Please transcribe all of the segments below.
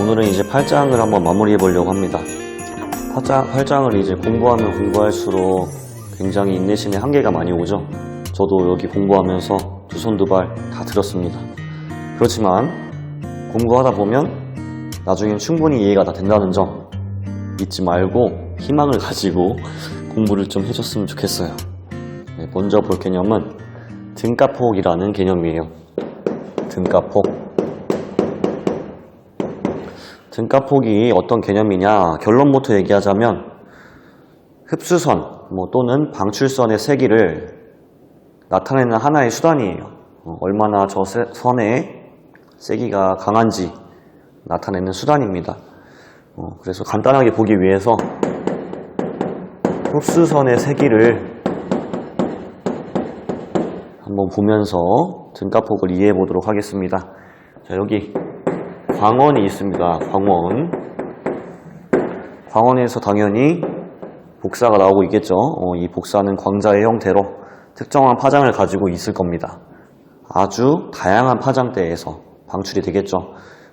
오늘은 이제 8장을 한번 마무리해 보려고 합니다. 8장을 이제 공부하면 공부할수록 굉장히 인내심의 한계가 많이 오죠. 저도 여기 공부하면서 두 손 두 발 다 들었습니다. 그렇지만 공부하다 보면 나중엔 충분히 이해가 다 된다는 점 잊지 말고 희망을 가지고 공부를 좀 해줬으면 좋겠어요. 네, 먼저 볼 개념은 등가폭이라는 개념이에요. 등가폭. 등가폭이 어떤 개념이냐, 결론부터 얘기하자면 흡수선 또는 방출선의 세기를 나타내는 하나의 수단이에요. 얼마나 저 선의 세기가 강한지 나타내는 수단입니다. 그래서 간단하게 보기 위해서 흡수선의 세기를 한번 보면서 등가폭을 이해해 보도록 하겠습니다. 자, 여기 광원이 있습니다. 광원에서 당연히 복사가 나오고 있겠죠. 이 복사는 광자의 형태로 특정한 파장을 가지고 있을 겁니다. 아주 다양한 파장대에서 방출이 되겠죠.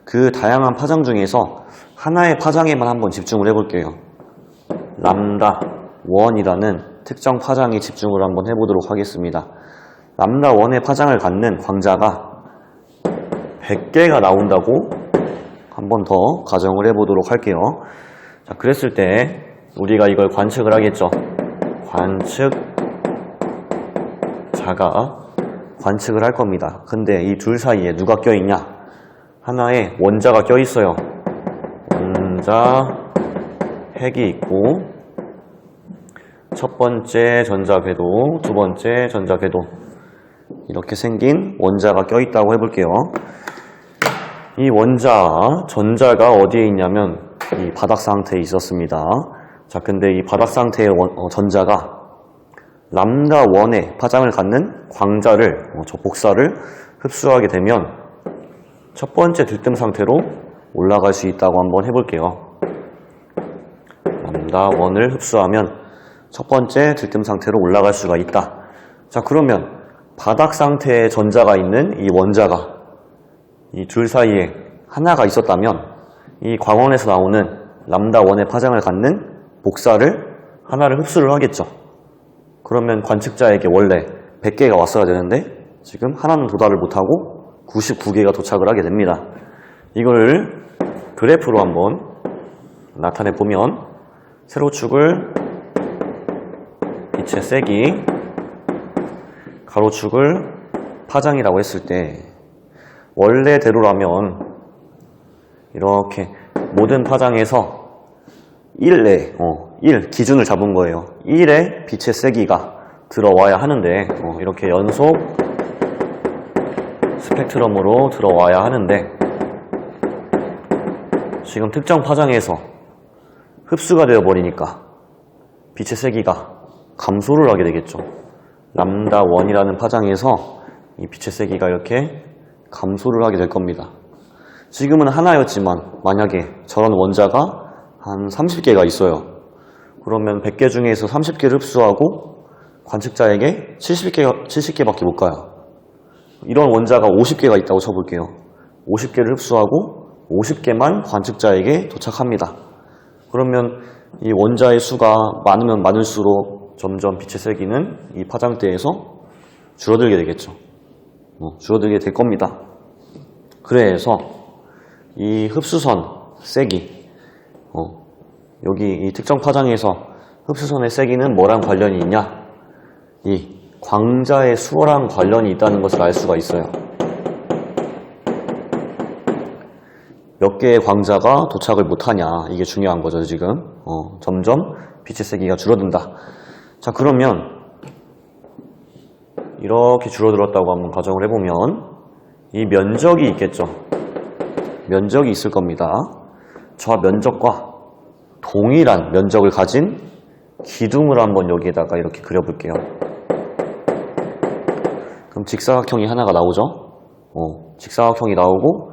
그 다양한 파장 중에서 하나의 파장에만 한번 집중을 해볼게요. 람다 원이라는 특정 파장에 집중을 한번 해보도록 하겠습니다. 람다 원의 파장을 갖는 광자가 100개가 나온다고 한번 더 가정을 해보도록 할게요. 자, 그랬을 때 우리가 이걸 관측을 하겠죠. 관측자가 관측을 할 겁니다. 근데 이 둘 사이에 누가 껴있냐? 하나의 원자가 껴있어요. 원자 핵이 있고 첫 번째 전자궤도, 두 번째 전자궤도 이렇게 생긴 원자가 껴있다고 해볼게요. 이 전자가 어디에 있냐면 이 바닥 상태에 있었습니다. 자, 근데 이 바닥 상태의 전자가 람다 원의 파장을 갖는 광자를, 저 복사를 흡수하게 되면 첫 번째 들뜸 상태로 올라갈 수 있다고 한번 해볼게요. 람다 원을 흡수하면 첫 번째 들뜸 상태로 올라갈 수가 있다. 자, 그러면 바닥 상태의 전자가 있는 이 원자가 이 둘 사이에 하나가 있었다면 이 광원에서 나오는 람다 원의 파장을 갖는 복사를 하나를 흡수를 하겠죠. 그러면 관측자에게 원래 100개가 왔어야 되는데 지금 하나는 도달을 못하고 99개가 도착을 하게 됩니다. 이걸 그래프로 한번 나타내 보면 세로축을 빛의 세기, 가로축을 파장이라고 했을 때 원래대로라면 이렇게 모든 파장에서 1의 1 기준을 잡은 거예요. 1의 빛의 세기가 들어와야 하는데 이렇게 연속 스펙트럼으로 들어와야 하는데 지금 특정 파장에서 흡수가 되어버리니까 빛의 세기가 감소를 하게 되겠죠. 람다 원이라는 파장에서 이 빛의 세기가 이렇게 감소를 하게 될 겁니다. 지금은 하나였지만 만약에 저런 원자가 한 30개가 있어요. 그러면 100개 중에서 30개를 흡수하고 관측자에게 70개밖에 못 가요. 이런 원자가 50개가 있다고 쳐볼게요. 50개를 흡수하고 50개만 관측자에게 도착합니다. 그러면 이 원자의 수가 많으면 많을수록 점점 빛의 세기는 이 파장대에서 줄어들게 되겠죠. 줄어들게 될 겁니다. 그래서 이 흡수선 세기, 여기 이 특정 파장에서 흡수선의 세기는 뭐랑 관련이 있냐? 이 광자의 수랑 관련이 있다는 것을 알 수가 있어요. 몇 개의 광자가 도착을 못하냐, 이게 중요한 거죠. 지금 점점 빛의 세기가 줄어든다. 자, 그러면 이렇게 줄어들었다고 한번 가정을 해보면 이 면적이 있겠죠. 면적이 있을 겁니다. 저 면적과 동일한 면적을 가진 기둥을 한번 여기에다가 이렇게 그려볼게요. 그럼 직사각형이 하나가 나오죠. 직사각형이 나오고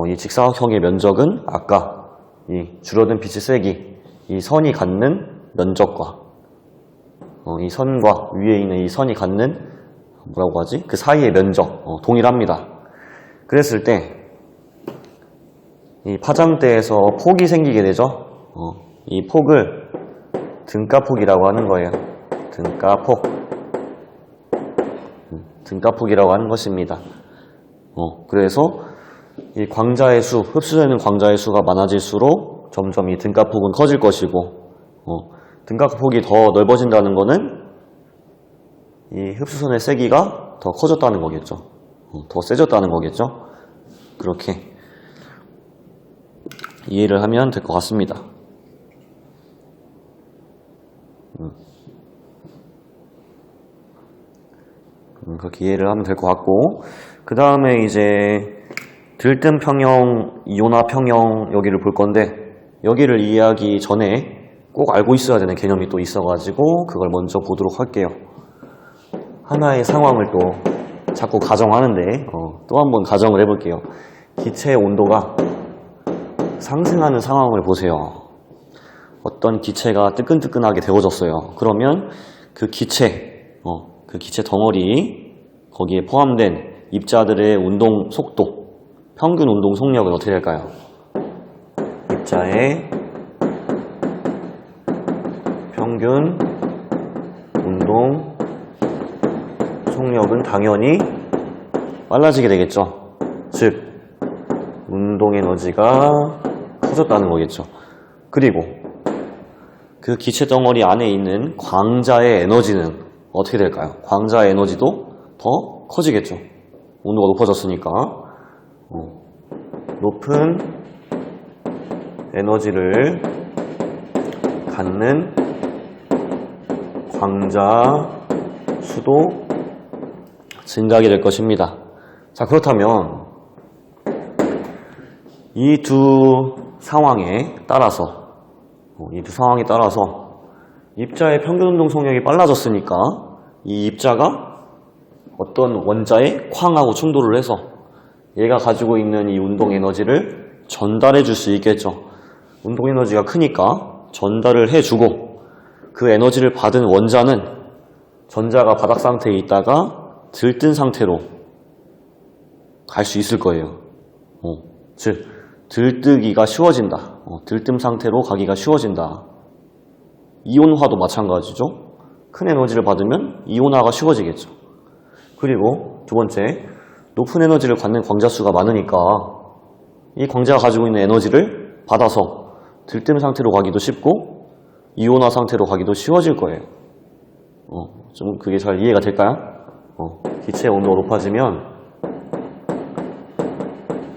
이 직사각형의 면적은 아까 이 줄어든 빛의 세기, 이 선이 갖는 면적과 이 선과 위에 있는 이 선이 갖는 뭐라고 하지? 그 사이의 면적 동일합니다. 그랬을 때 이 파장대에서 폭이 생기게 되죠. 이 폭을 등가폭이라고 하는 거예요. 등가폭. 등가폭이라고 하는 것입니다. 그래서 이 광자의 수, 흡수되는 광자의 수가 많아질수록 점점 이 등가폭은 커질 것이고, 등가폭이 더 넓어진다는 거는 이 흡수선의 세기가 더 커졌다는 거겠죠. 더 세졌다는 거겠죠. 그렇게 이해를 하면 될 것 같습니다. 그렇게 이해를 하면 될 것 같고, 그 다음에 이제 들뜸 평형, 이온화 평형 여기를 볼 건데, 여기를 이해하기 전에 꼭 알고 있어야 되는 개념이 또 있어가지고 그걸 먼저 보도록 할게요. 하나의 상황을 또 자꾸 가정하는데 또 한번 가정을 해볼게요. 기체의 온도가 상승하는 상황을 보세요. 어떤 기체가 뜨끈뜨끈하게 데워졌어요. 그러면 그 기체 덩어리 거기에 포함된 입자들의 운동 속도, 평균 운동 속력은 어떻게 될까요? 입자의 평균 운동 속력은 당연히 빨라지게 되겠죠. 즉 운동 에너지가 커졌다는 거겠죠. 그리고 그 기체 덩어리 안에 있는 광자의 에너지는 어떻게 될까요? 광자의 에너지도 더 커지겠죠. 온도가 높아졌으니까. 높은 에너지를 갖는 광자 수도 증가하게 될 것입니다. 자, 그렇다면 이 두 상황에 따라서 입자의 평균 운동 속력이 빨라졌으니까 이 입자가 어떤 원자의 쾅하고 충돌을 해서 얘가 가지고 있는 이 운동 에너지를 전달해 줄 수 있겠죠. 운동 에너지가 크니까 전달을 해주고, 그 에너지를 받은 원자는 전자가 바닥 상태에 있다가 들뜬 상태로 갈 수 있을 거예요. 즉 들뜨기가 쉬워진다. 들뜸 상태로 가기가 쉬워진다. 이온화도 마찬가지죠. 큰 에너지를 받으면 이온화가 쉬워지겠죠. 그리고 두 번째, 높은 에너지를 갖는 광자수가 많으니까 이 광자가 가지고 있는 에너지를 받아서 들뜸 상태로 가기도 쉽고 이온화 상태로 가기도 쉬워질 거예요. 좀 그게 잘 이해가 될까요? 기체의 온도가 높아지면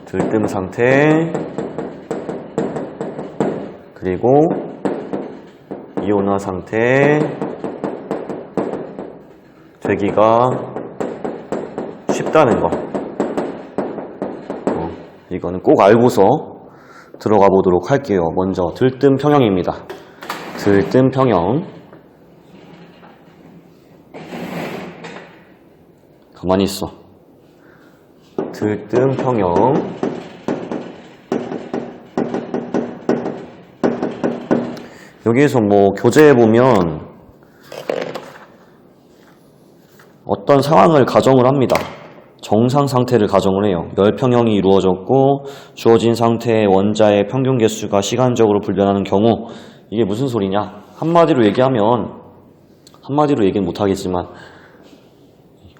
들뜸 상태, 그리고 이온화 상태 되기가 쉽다는 거. 이거는 꼭 알고서 들어가 보도록 할게요. 먼저 들뜸 평형입니다. 들뜸 평형. 가만히 있어. 들뜸 평형. 여기에서 교재에 보면 어떤 상황을 가정을 합니다. 정상 상태를 가정을 해요. 열평형이 이루어졌고 주어진 상태의 원자의 평균 개수가 시간적으로 불변하는 경우, 이게 무슨 소리냐? 한마디로 얘기는 못하겠지만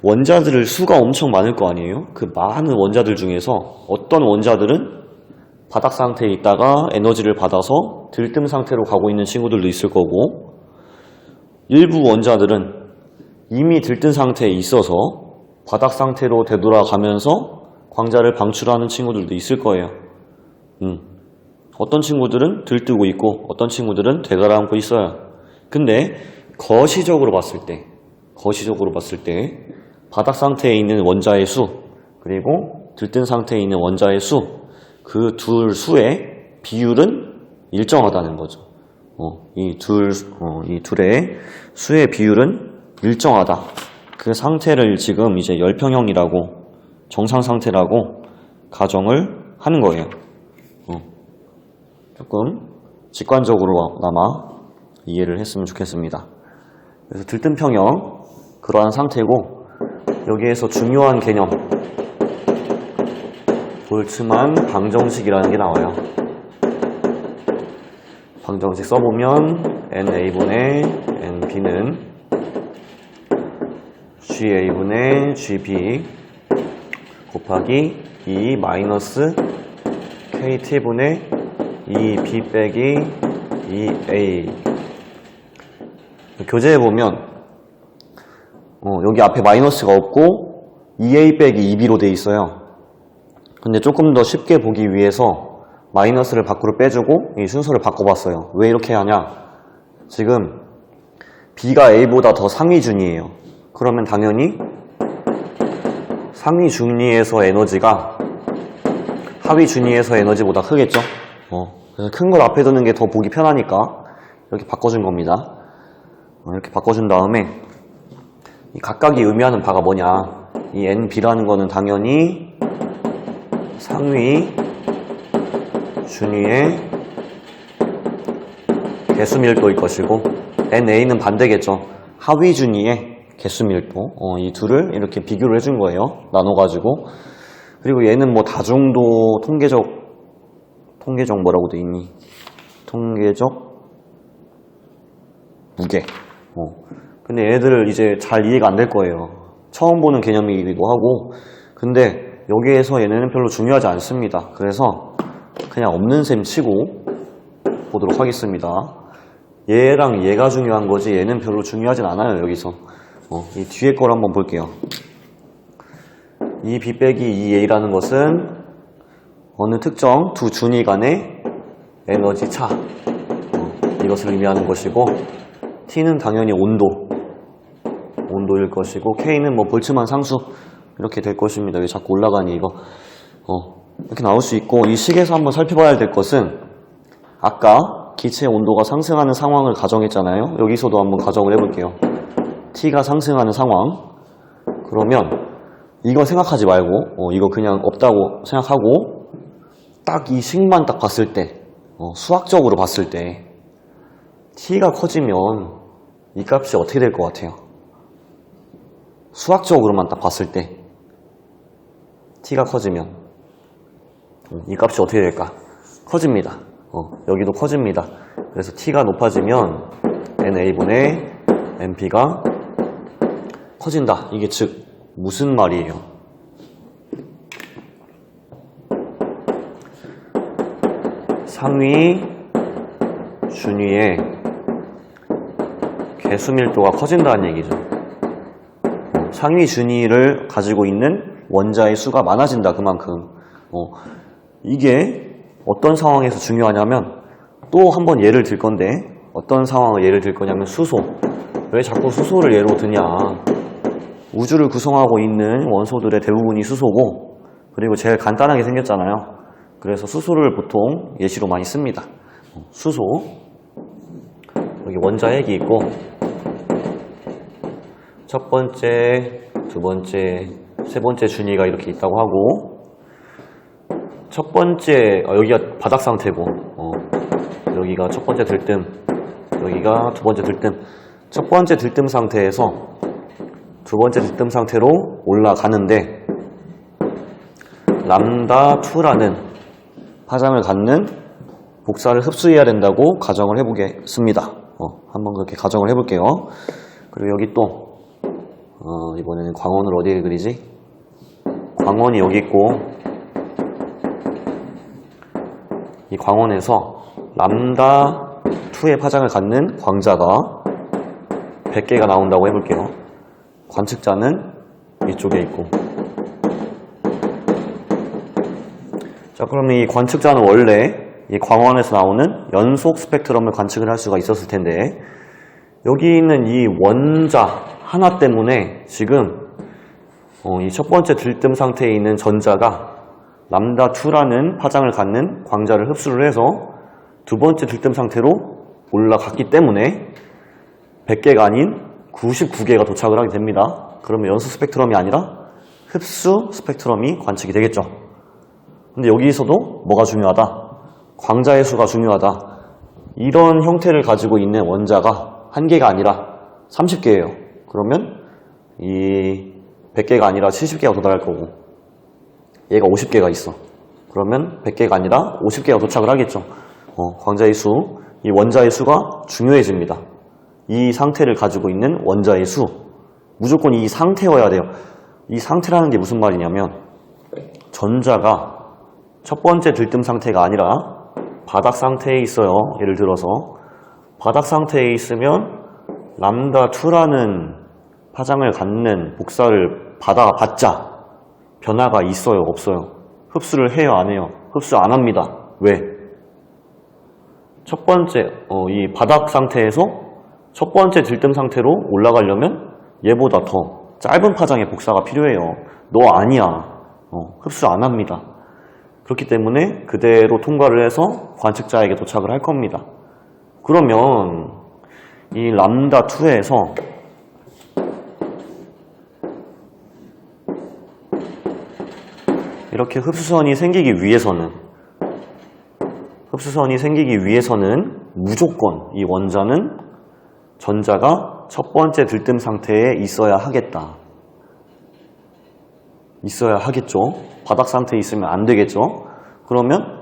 원자들을 수가 엄청 많을 거 아니에요? 그 많은 원자들 중에서 어떤 원자들은 바닥 상태에 있다가 에너지를 받아서 들뜸 상태로 가고 있는 친구들도 있을 거고, 일부 원자들은 이미 들뜬 상태에 있어서 바닥 상태로 되돌아가면서 광자를 방출하는 친구들도 있을 거예요. 어떤 친구들은 들뜨고 있고 어떤 친구들은 되가라앉고 있어요. 근데 거시적으로 봤을 때 바닥 상태에 있는 원자의 수, 그리고 들뜬 상태에 있는 원자의 수, 그 둘 수의 비율은 일정하다는 거죠. 이 둘의 수의 비율은 일정하다. 그 상태를 지금 이제 열평형이라고, 정상 상태라고 가정을 하는 거예요. 조금 직관적으로나마 이해를 했으면 좋겠습니다. 그래서 들뜸평형, 그러한 상태고, 여기에서 중요한 개념, 볼츠만 방정식이라는 게 나와요. 방정식 써보면 NA분의 NB는 GA분의 GB 곱하기 2 마이너스 KT분의 2B 빼기 2A. 교재해보면 여기 앞에 마이너스가 없고 2A 빼기 2B로 돼 있어요. 근데 조금 더 쉽게 보기 위해서 마이너스를 밖으로 빼주고 이 순서를 바꿔봤어요. 왜 이렇게 하냐? 지금 B가 A보다 더 상위준위예요. 그러면 당연히 상위준위에서 에너지가 하위준위에서 에너지보다 크겠죠? 그래서 큰 걸 앞에 두는 게 더 보기 편하니까 이렇게 바꿔준 겁니다. 이렇게 바꿔준 다음에 이 각각이 의미하는 바가 뭐냐? 이 NB라는 거는 당연히 상위 준위의 개수밀도일 것이고 NA는 반대겠죠. 하위 준위의 개수밀도. 이 둘을 이렇게 비교를 해준 거예요. 나눠가지고. 그리고 얘는 뭐 다중도 통계적 뭐라고 돼 있니? 통계적 무게. 근데 얘네들 이제 잘 이해가 안 될 거예요. 처음 보는 개념이기도 하고. 근데 여기에서 얘네는 별로 중요하지 않습니다. 그래서 그냥 없는 셈 치고 보도록 하겠습니다. 얘랑 얘가 중요한 거지 얘는 별로 중요하진 않아요. 여기서 이 뒤에 걸 한번 볼게요. 이 B 빼기 2A라는 것은 어느 특정 두 준위 간의 에너지 차, 이것을 의미하는 것이고, T는 당연히 온도일 것이고, K는 뭐 볼츠만 상수 이렇게 될 것입니다. 왜 자꾸 올라가니 이거. 이렇게 나올 수 있고, 이 식에서 한번 살펴봐야 될 것은 아까 기체의 온도가 상승하는 상황을 가정했잖아요. 여기서도 한번 가정을 해볼게요. T가 상승하는 상황. 그러면 이거 생각하지 말고 이거 그냥 없다고 생각하고 딱 이 식만 딱 봤을 때 수학적으로 봤을 때 T가 커지면 이 값이 어떻게 될 것 같아요? 수학적으로만 딱 봤을 때 T가 커지면 이 값이 어떻게 될까? 커집니다. 여기도 커집니다. 그래서 T가 높아지면 NA분의 NP가 커진다. 이게 즉 무슨 말이에요? 상위 준위의 개수밀도가 커진다는 얘기죠. 상위 준위를 가지고 있는 원자의 수가 많아진다. 그만큼. 이게 어떤 상황에서 중요하냐면 또 한번 예를 들 건데 어떤 상황을 예를 들 거냐면 수소. 왜 자꾸 수소를 예로 드냐? 우주를 구성하고 있는 원소들의 대부분이 수소고 그리고 제일 간단하게 생겼잖아요. 그래서 수소를 보통 예시로 많이 씁니다. 수소 여기 원자 핵이 있고 첫 번째, 두 번째, 세 번째 준위가 이렇게 있다고 하고 첫 번째, 여기가 바닥 상태고 여기가 첫 번째 들뜸, 여기가 두 번째 들뜸. 첫 번째 들뜸 상태에서 두 번째 들뜸 상태로 올라가는데 람다2라는 파장을 갖는 복사를 흡수해야 된다고 가정을 해보겠습니다. 한번 그렇게 가정을 해볼게요. 그리고 여기 또 이번에는 광원을 어디에 그리지? 광원이 여기 있고 이 광원에서 람다2의 파장을 갖는 광자가 100개가 나온다고 해볼게요. 관측자는 이쪽에 있고 자 그러면 이 관측자는 원래 이 광원에서 나오는 연속 스펙트럼을 관측을 할 수가 있었을 텐데 여기 있는 이 원자 하나 때문에 지금 이 첫 번째 들뜸 상태에 있는 전자가 람다2라는 파장을 갖는 광자를 흡수를 해서 두 번째 들뜸 상태로 올라갔기 때문에 100개가 아닌 99개가 도착을 하게 됩니다. 그러면 연속 스펙트럼이 아니라 흡수 스펙트럼이 관측이 되겠죠. 근데 여기서도 뭐가 중요하다? 광자의 수가 중요하다. 이런 형태를 가지고 있는 원자가 1개가 아니라 30개예요. 그러면 이 100개가 아니라 70개가 도달할 거고 얘가 50개가 있어. 그러면 100개가 아니라 50개가 도착을 하겠죠. 광자의 수, 이 원자의 수가 중요해집니다. 이 상태를 가지고 있는 원자의 수, 무조건 이 상태여야 돼요. 이 상태라는 게 무슨 말이냐면 전자가 첫 번째 들뜸 상태가 아니라 바닥 상태에 있어요. 예를 들어서 바닥 상태에 있으면 람다2라는 파장을 갖는 복사를 받자 변화가 있어요? 없어요? 흡수를 해요? 안 해요? 흡수 안 합니다. 왜? 첫 번째 이 바닥 상태에서 첫 번째 들뜸 상태로 올라가려면 얘보다 더 짧은 파장의 복사가 필요해요. 너 아니야. 흡수 안 합니다. 그렇기 때문에 그대로 통과를 해서 관측자에게 도착을 할 겁니다. 그러면 이 람다2에서 이렇게 흡수선이 생기기 위해서는 무조건 이 원자는 전자가 첫 번째 들뜸 상태에 있어야 하겠다. 있어야 하겠죠. 바닥 상태에 있으면 안 되겠죠. 그러면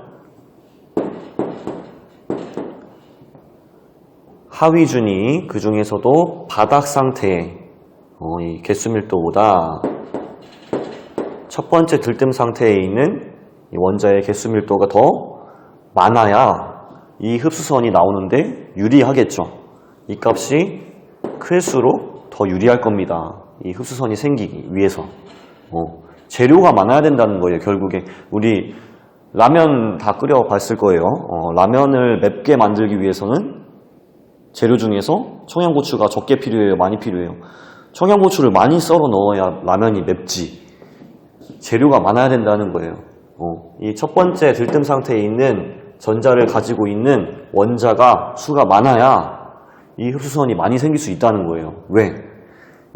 하위준이 그 중에서도 바닥 상태에 이 개수밀도보다 첫 번째 들뜸 상태에 있는 이 원자의 개수밀도가 더 많아야 이 흡수선이 나오는데 유리하겠죠. 이 값이 클수록 더 유리할 겁니다. 이 흡수선이 생기기 위해서. 재료가 많아야 된다는 거예요. 결국에 우리 라면 다 끓여 봤을 거예요. 라면을 맵게 만들기 위해서는 재료 중에서 청양고추가 적게 필요해요? 많이 필요해요? 청양고추를 많이 썰어 넣어야 라면이 맵지. 재료가 많아야 된다는 거예요. 이 첫 번째 들뜸 상태에 있는 전자를 가지고 있는 원자가 수가 많아야 이 흡수선이 많이 생길 수 있다는 거예요. 왜?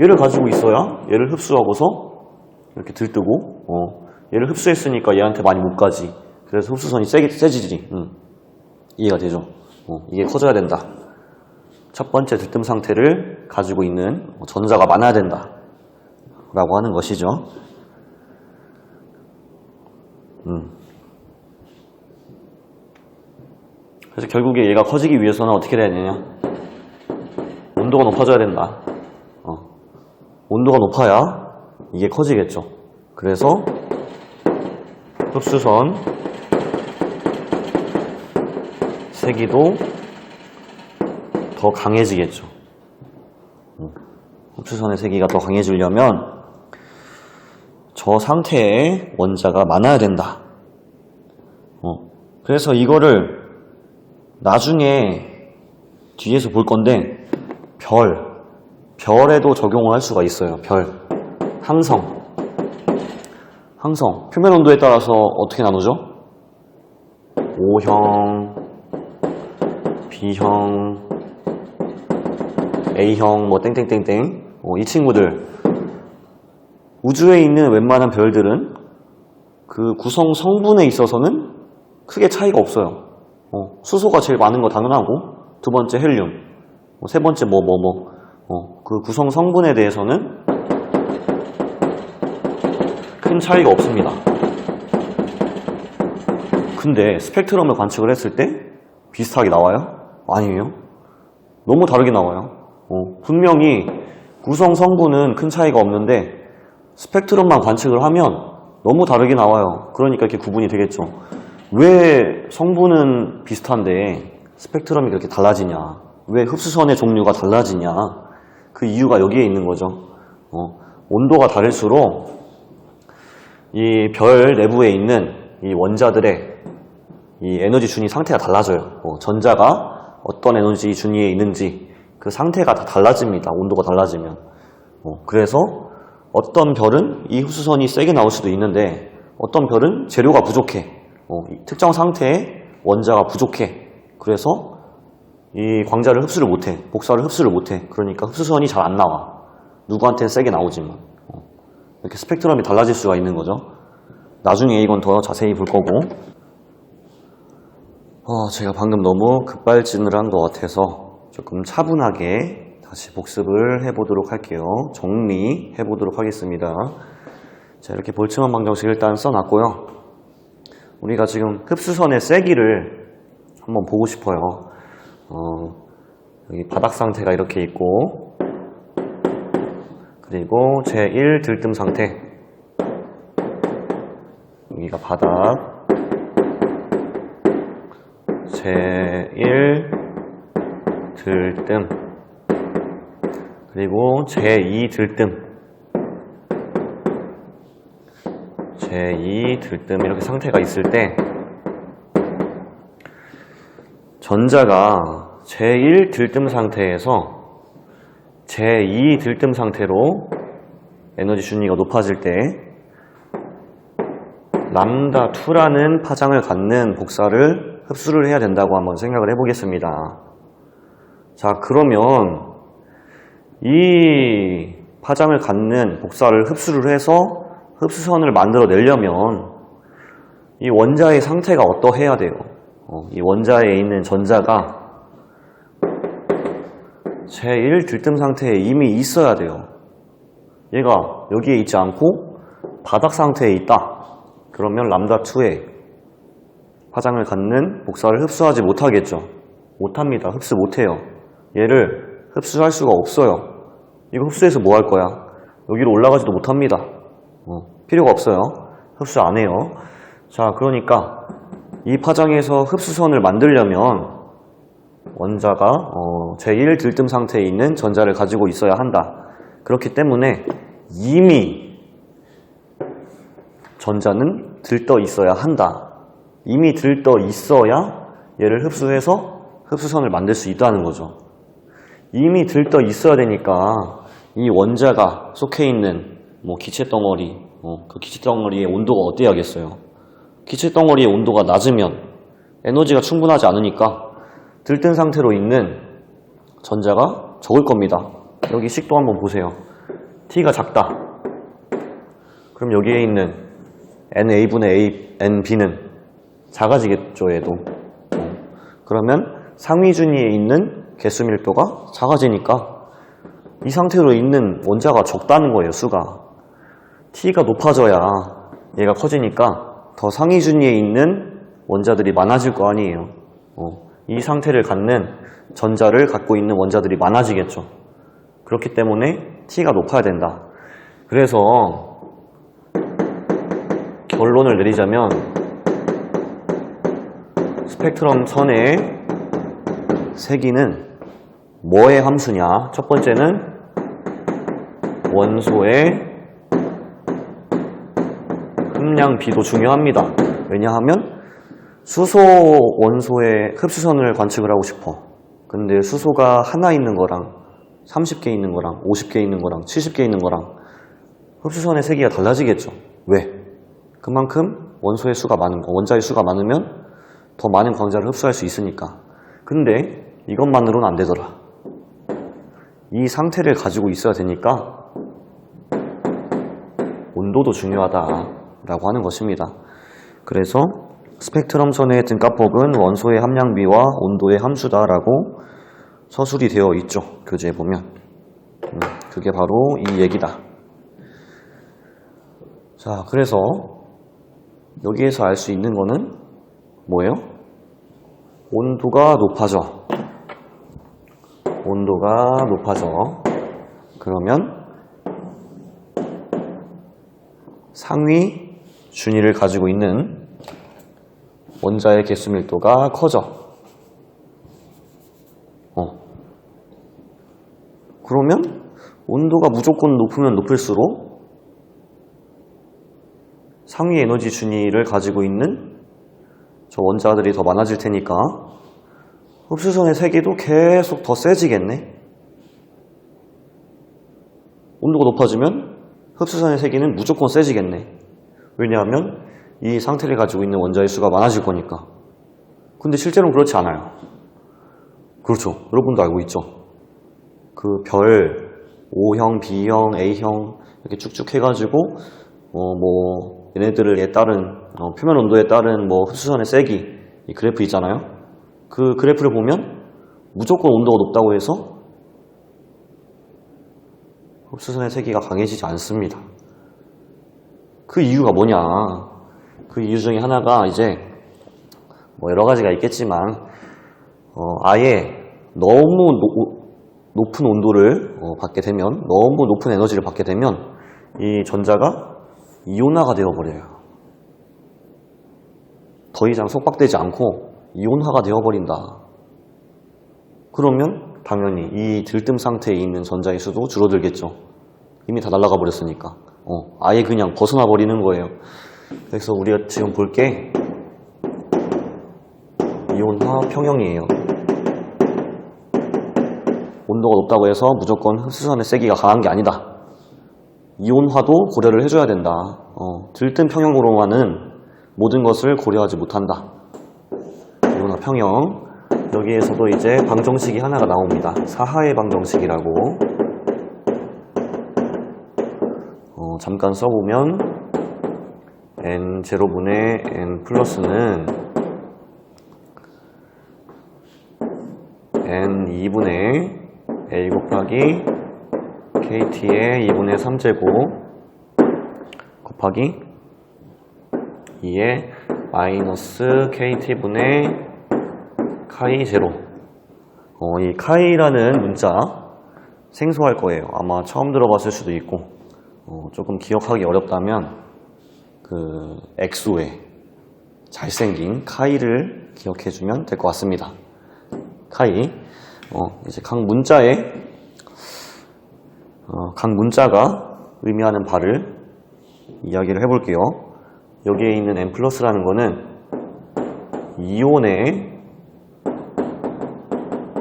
얘를 가지고 있어야 얘를 흡수하고서 이렇게 들뜨고 얘를 흡수했으니까 얘한테 많이 못 가지. 그래서 흡수선이 세지지. 이해가 되죠? 이게 커져야 된다. 첫 번째 들뜸 상태를 가지고 있는 전자가 많아야 된다 라고 하는 것이죠. 그래서 결국에 얘가 커지기 위해서는 어떻게 해야 되냐? 온도가 높아져야 된다. 온도가 높아야 이게 커지겠죠. 그래서 흡수선 세기도 더 강해지겠죠. 흡수선의 세기가 더 강해지려면 저 상태에 원자가 많아야 된다. 그래서 이거를 나중에 뒤에서 볼 건데 별에도 적용을 할 수가 있어요. 항성 표면 온도에 따라서 어떻게 나누죠? O형, B형, A형 뭐 땡땡땡땡. 이 친구들 우주에 있는 웬만한 별들은 그 구성 성분에 있어서는 크게 차이가 없어요. 수소가 제일 많은 거 당연하고 두 번째 헬륨, 세 번째 그 구성 성분에 대해서는 큰 차이가 없습니다. 근데 스펙트럼을 관측을 했을 때 비슷하게 나와요? 아니에요. 너무 다르게 나와요. 분명히 구성 성분은 큰 차이가 없는데 스펙트럼만 관측을 하면 너무 다르게 나와요. 그러니까 이렇게 구분이 되겠죠. 왜 성분은 비슷한데 스펙트럼이 그렇게 달라지냐? 왜 흡수선의 종류가 달라지냐? 그 이유가 여기에 있는 거죠. 온도가 다를수록 이 별 내부에 있는 이 원자들의 이 에너지 준위 상태가 달라져요. 전자가 어떤 에너지 준위에 있는지 그 상태가 다 달라집니다. 온도가 달라지면. 그래서 어떤 별은 이 흡수선이 세게 나올 수도 있는데 어떤 별은 재료가 부족해. 특정 상태에 원자가 부족해. 그래서 이 광자를 흡수를 못해. 복사를 흡수를 못해. 그러니까 흡수선이 잘 안 나와. 누구한테는 세게 나오지만. 이렇게 스펙트럼이 달라질 수가 있는 거죠. 나중에 이건 더 자세히 볼 거고. 제가 방금 너무 급발진을 한 것 같아서 조금 차분하게 다시 복습을 해보도록 할게요. 정리해보도록 하겠습니다. 자, 이렇게 볼츠만 방정식 일단 써놨고요. 우리가 지금 흡수선의 세기를 한번 보고 싶어요. 여기 바닥 상태가 이렇게 있고, 그리고 제1 들뜸 상태, 여기가 바닥, 제1 들뜸, 그리고 제2 들뜸, 제2 들뜸, 이렇게 상태가 있을 때 전자가 제1 들뜸 상태에서 제2 들뜸 상태로 에너지 준위가 높아질 때 람다2라는 파장을 갖는 복사를 흡수를 해야 된다고 한번 생각을 해보겠습니다. 자, 그러면 이 파장을 갖는 복사를 흡수를 해서 흡수선을 만들어내려면 이 원자의 상태가 어떠해야 돼요? 이 원자에 있는 전자가 제1 들뜸 상태에 이미 있어야 돼요. 얘가 여기에 있지 않고 바닥 상태에 있다. 그러면 람다2에 파장을 갖는 복사를 흡수하지 못하겠죠. 못합니다. 흡수 못해요. 얘를 흡수할 수가 없어요. 이거 흡수해서 뭐 할 거야? 여기로 올라가지도 못합니다. 필요가 없어요. 흡수 안 해요. 자, 그러니까 이 파장에서 흡수선을 만들려면 원자가 제1 들뜸 상태에 있는 전자를 가지고 있어야 한다. 그렇기 때문에 이미 전자는 들떠 있어야 한다. 이미 들떠 있어야 얘를 흡수해서 흡수선을 만들 수 있다는 거죠. 이미 들떠 있어야 되니까 이 원자가 속해 있는 기체 덩어리, 그 기체 덩어리의 온도가 어때야겠어요? 기체 덩어리의 온도가 낮으면 에너지가 충분하지 않으니까 들뜬 상태로 있는 전자가 적을 겁니다. 여기 식도 한번 보세요. T가 작다. 그럼 여기에 있는 NA분의 NB는 작아지겠죠, 얘도. 그러면 상위 준위에 있는 개수 밀도가 작아지니까 이 상태로 있는 원자가 적다는 거예요, 수가. T가 높아져야 얘가 커지니까 더 상위 준위에 있는 원자들이 많아질 거 아니에요. 이 상태를 갖는 전자를 갖고 있는 원자들이 많아지겠죠. 그렇기 때문에 T가 높아야 된다. 그래서 결론을 내리자면 스펙트럼 선의 세기는 뭐의 함수냐? 첫 번째는 원소의 함량비도 중요합니다. 왜냐하면 수소 원소의 흡수선을 관측을 하고 싶어. 근데 수소가 하나 있는 거랑 30개 있는 거랑 50개 있는 거랑 70개 있는 거랑 흡수선의 세기가 달라지겠죠. 왜? 그만큼 원소의 수가 많은 거, 원자의 수가 많으면 더 많은 광자를 흡수할 수 있으니까. 근데 이것만으로는 안 되더라. 이 상태를 가지고 있어야 되니까 온도도 중요하다라고 하는 것입니다. 그래서 스펙트럼선의 등가법은 원소의 함량비와 온도의 함수다라고 서술이 되어 있죠. 교재에 보면. 그게 바로 이 얘기다. 자, 그래서 여기에서 알 수 있는 거는 뭐예요? 온도가 높아져. 온도가 높아져. 그러면 상위 준위를 가지고 있는 원자의 개수 밀도가 커져. 그러면 온도가 무조건 높으면 높을수록 상위 에너지 준위를 가지고 있는 저 원자들이 더 많아질 테니까 흡수선의 세기도 계속 더 세지겠네. 온도가 높아지면 흡수선의 세기는 무조건 세지겠네. 왜냐하면 이 상태를 가지고 있는 원자의 수가 많아질 거니까. 근데 실제로는 그렇지 않아요. 그렇죠. 여러분도 알고 있죠. 그 별 O형, B형, A형 이렇게 쭉쭉 해가지고 얘네들에 따른 표면 온도에 따른 흡수선의 세기 이 그래프 있잖아요. 그 그래프를 보면 무조건 온도가 높다고 해서 흡수선의 세기가 강해지지 않습니다. 그 이유가 뭐냐? 그 이유 중에 하나가 이제 뭐 여러 가지가 있겠지만 아예 너무 높은 온도를 받게 되면, 너무 높은 에너지를 받게 되면 이 전자가 이온화가 되어버려요. 더 이상 속박되지 않고 이온화가 되어버린다. 그러면 당연히 이 들뜸 상태에 있는 전자의 수도 줄어들겠죠. 이미 다 날아가 버렸으니까. 아예 그냥 벗어나 버리는 거예요. 그래서 우리가 지금 볼 게 이온화 평형이에요. 온도가 높다고 해서 무조건 흡수선의 세기가 강한 게 아니다. 이온화도 고려를 해줘야 된다. 들뜸 평형으로만은 모든 것을 고려하지 못한다. 이온화 평형. 여기에서도 이제 방정식이 하나가 나옵니다. 사하의 방정식이라고. 잠깐 써보면 n0분의 n 플러스는 n2분의 a 곱하기 kt의 2분의 3제곱 곱하기 2의 마이너스 kt분의 카이 제로. 이 카이라는 문자 생소할 거예요. 아마 처음 들어봤을 수도 있고, 조금 기억하기 어렵다면 그 엑소의 잘생긴 카이를 기억해주면 될 것 같습니다. 카이. 이제 각 문자가 의미하는 바를 이야기를 해볼게요. 여기에 있는 n 플러스라는 거는 이온의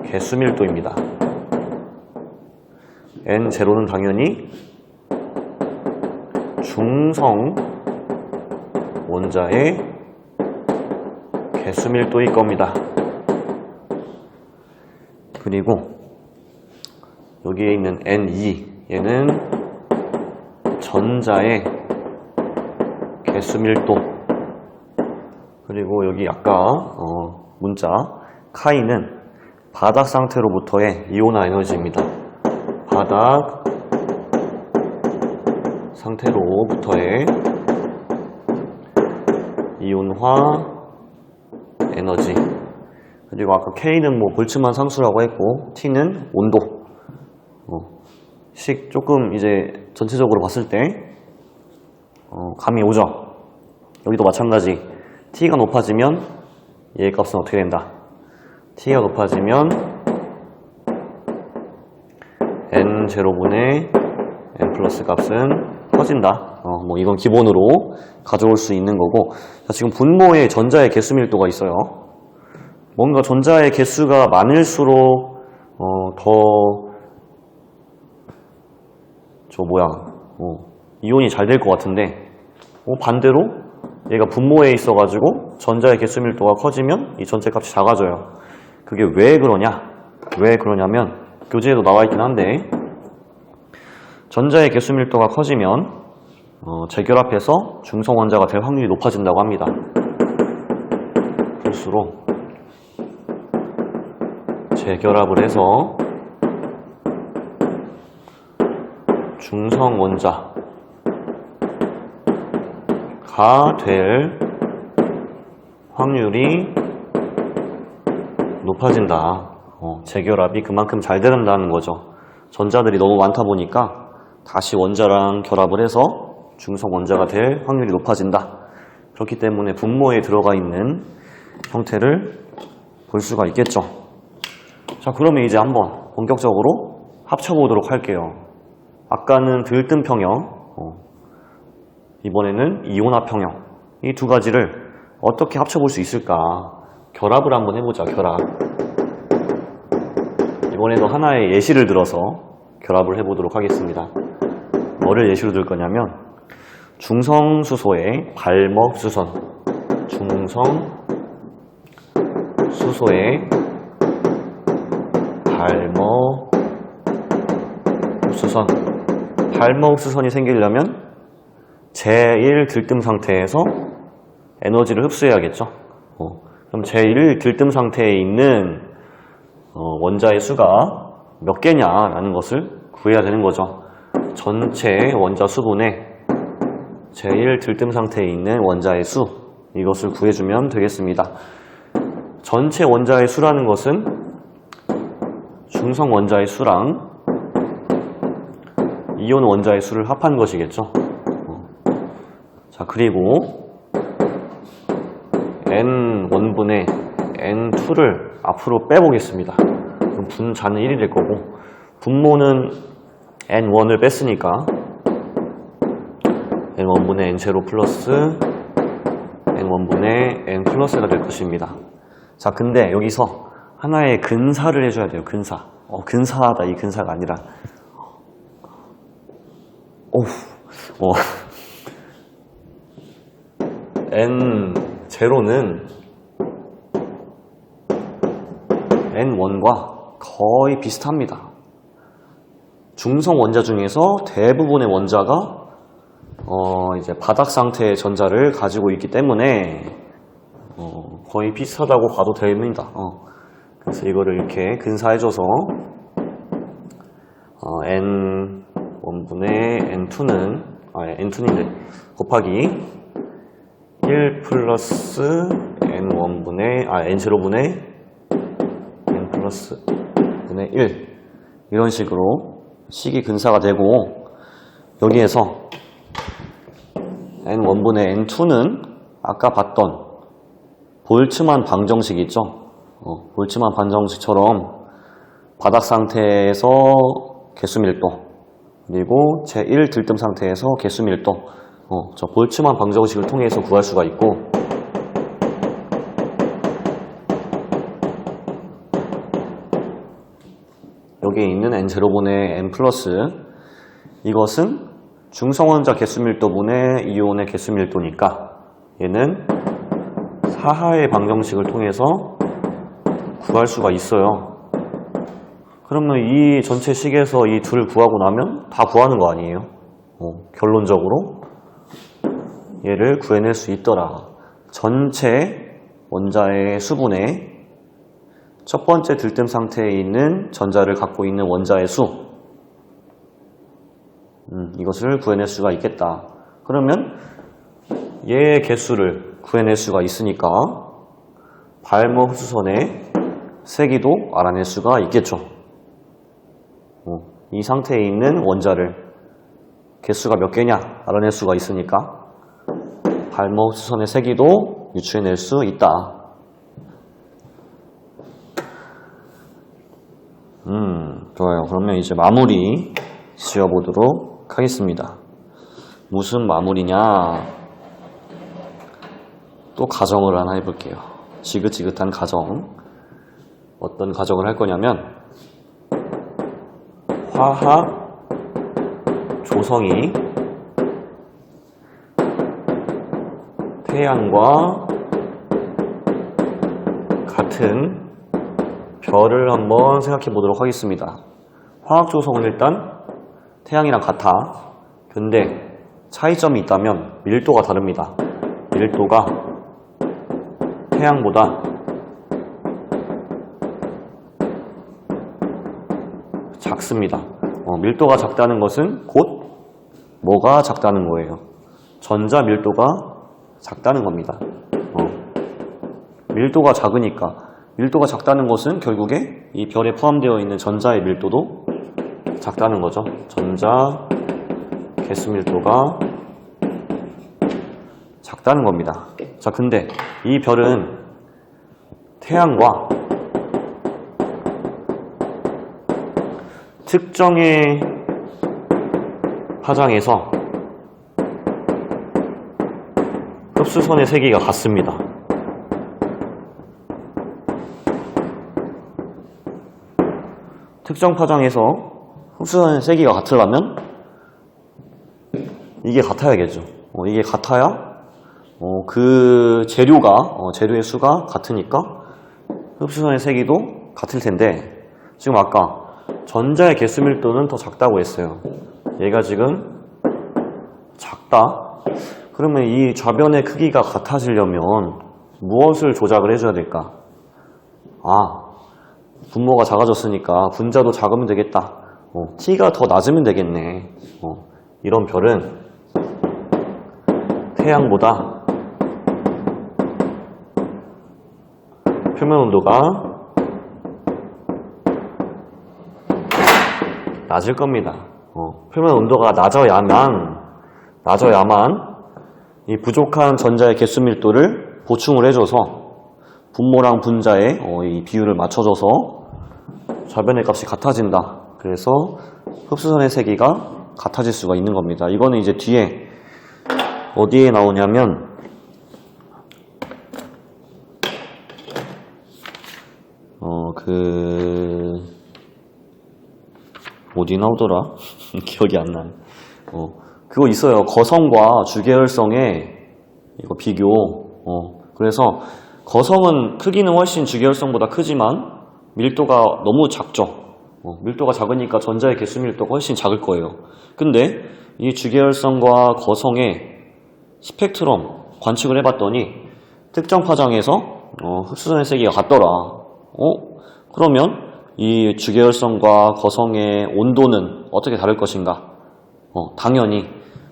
개수밀도입니다. n0는 당연히 중성 원자의 개수밀도일 겁니다. 그리고 여기에 있는 n2, 얘는 전자의 개수밀도. 그리고 여기 아까 문자 카이는 바닥 상태로부터의 이온화 에너지입니다. 바닥 상태로부터의 이온화 에너지. 그리고 아까 K는 뭐 볼츠만 상수라고 했고, T는 온도. 식 조금 이제 전체적으로 봤을 때 감이 오죠. 여기도 마찬가지. T가 높아지면 얘의 값은 어떻게 된다? T가 높아지면 n0분의 n 플러스 값은 커진다. 뭐 이건 기본으로 가져올 수 있는 거고. 자, 지금 분모에 전자의 개수 밀도가 있어요. 뭔가 전자의 개수가 많을수록 이온이 잘 될 것 같은데, 반대로 얘가 분모에 있어가지고 전자의 개수 밀도가 커지면 이 전체 값이 작아져요. 그게 왜 그러냐? 왜 그러냐면 교재에도 나와 있긴 한데, 전자의 개수 밀도가 커지면 재결합해서 중성 원자가 될 확률이 높아진다고 합니다. 그럴수록 재결합을 해서 중성 원자가 될 확률이 높아진다. 재결합이 그만큼 잘 된다는 거죠. 전자들이 너무 많다 보니까 다시 원자랑 결합을 해서 중성 원자가 될 확률이 높아진다. 그렇기 때문에 분모에 들어가 있는 형태를 볼 수가 있겠죠. 자, 그러면 이제 한번 본격적으로 합쳐보도록 할게요. 아까는 들뜸 평형, 이번에는 이온화 평형. 이 두 가지를 어떻게 합쳐볼 수 있을까? 결합을 한번 해보자. 결합. 이번에도 하나의 예시를 들어서 결합을 해보도록 하겠습니다. 뭐를 예시로 들 거냐면 중성수소의 발먹수선, 중성수소의 발먹수선. 발먹수선이 생기려면 제1 들뜸 상태에서 에너지를 흡수해야겠죠. 그럼 제1 들뜸 상태에 있는 원자의 수가 몇 개냐라는 것을 구해야 되는 거죠. 전체 원자 수분의 제1 들뜸 상태에 있는 원자의 수, 이것을 구해주면 되겠습니다. 전체 원자의 수라는 것은 중성 원자의 수랑 이온 원자의 수를 합한 것이겠죠. 자, 그리고 N1분의 N2를 앞으로 빼보겠습니다. 그럼 분자는 1이 될 거고, 분모는 N1을 뺐으니까 N1분의 N0 플러스 N1분의 N 플러스가 될 것입니다. 자, 근데 여기서 하나의 근사를 해줘야 돼요. 근사. 근사하다, 이 근사가 아니라 N0는 N1과 거의 비슷합니다. 중성 원자 중에서 대부분의 원자가 이제 바닥 상태의 전자를 가지고 있기 때문에 거의 비슷하다고 봐도 됩니다. 그래서 이거를 이렇게 근사해줘서 N1분의 N2는 N2인데 곱하기 1 플러스 N1분의 N0분의 N 플러스 분의 1, 이런 식으로 식이 근사가 되고, 여기에서 N1분의 N2는 아까 봤던 볼츠만 방정식 있죠? 볼츠만 방정식처럼 바닥 상태에서 개수 밀도, 그리고 제1 들뜸 상태에서 개수 밀도, 저 볼츠만 방정식을 통해서 구할 수가 있고, 여기에 있는 N0분의 N 플러스, 이것은 중성원자 개수밀도분의 이온의 개수밀도니까 얘는 사하의 방정식을 통해서 구할 수가 있어요. 그러면 이 전체 식에서 이 둘을 구하고 나면 다 구하는 거 아니에요? 결론적으로 얘를 구해낼 수 있더라. 전체 원자의 수분의 첫 번째 들뜸 상태에 있는 전자를 갖고 있는 원자의 수, 이것을 구해낼 수가 있겠다. 그러면 얘의 개수를 구해낼 수가 있으니까 발모 흡수선의 세기도 알아낼 수가 있겠죠. 이 상태에 있는 원자를 개수가 몇 개냐 알아낼 수가 있으니까 발모 흡수선의 세기도 유추해낼 수 있다. 좋아요. 그러면 이제 마무리 지어보도록 하겠습니다. 무슨 마무리냐? 또 가정을 하나 해볼게요. 지긋지긋한 가정. 어떤 가정을 할 거냐면, 화학 조성이 태양과 같은 별을 한번 생각해 보도록 하겠습니다. 화학 조성은 일단 태양이랑 같아. 근데 차이점이 있다면 밀도가 다릅니다. 밀도가 태양보다 작습니다. 밀도가 작다는 것은 곧 뭐가 작다는 거예요? 전자 밀도가 작다는 겁니다. 밀도가 작으니까, 밀도가 작다는 것은 결국에 이 별에 포함되어 있는 전자의 밀도도 작다는 거죠. 전자 개수 밀도가 작다는 겁니다. 자, 근데 이 별은 태양과 특정의 파장에서 흡수선의 세기가 같습니다. 특정 파장에서 흡수선의 세기가 같으려면 이게 같아야겠죠. 이게 같아야 그 재료의 수가 같으니까 흡수선의 세기도 같을 텐데, 지금 아까 전자의 개수 밀도는 더 작다고 했어요. 얘가 지금 작다. 그러면 이 좌변의 크기가 같아지려면 무엇을 조작을 해줘야 될까? 분모가 작아졌으니까 분자도 작으면 되겠다. T가 더 낮으면 되겠네. 이런 별은 태양보다 표면 온도가 낮을 겁니다. 표면 온도가 낮아야만 이 부족한 전자의 개수 밀도를 보충을 해줘서 분모랑 분자의 이 비율을 맞춰줘서 좌변의 값이 같아진다. 그래서 흡수선의 세기가 같아질 수가 있는 겁니다. 이거는 이제 뒤에 어디에 나오냐면 어디 나오더라? 기억이 안 나요. 그거 있어요. 거성과 주계열성의 이거 비교. 그래서 거성은 크기는 훨씬 주계열성보다 크지만 밀도가 너무 작죠. 밀도가 작으니까 전자의 개수 밀도가 훨씬 작을 거예요. 근데 이 주계열성과 거성의 스펙트럼 관측을 해봤더니 특정 파장에서 흡수선의 세기가 같더라. 그러면 이 주계열성과 거성의 온도는 어떻게 다를 것인가? 당연히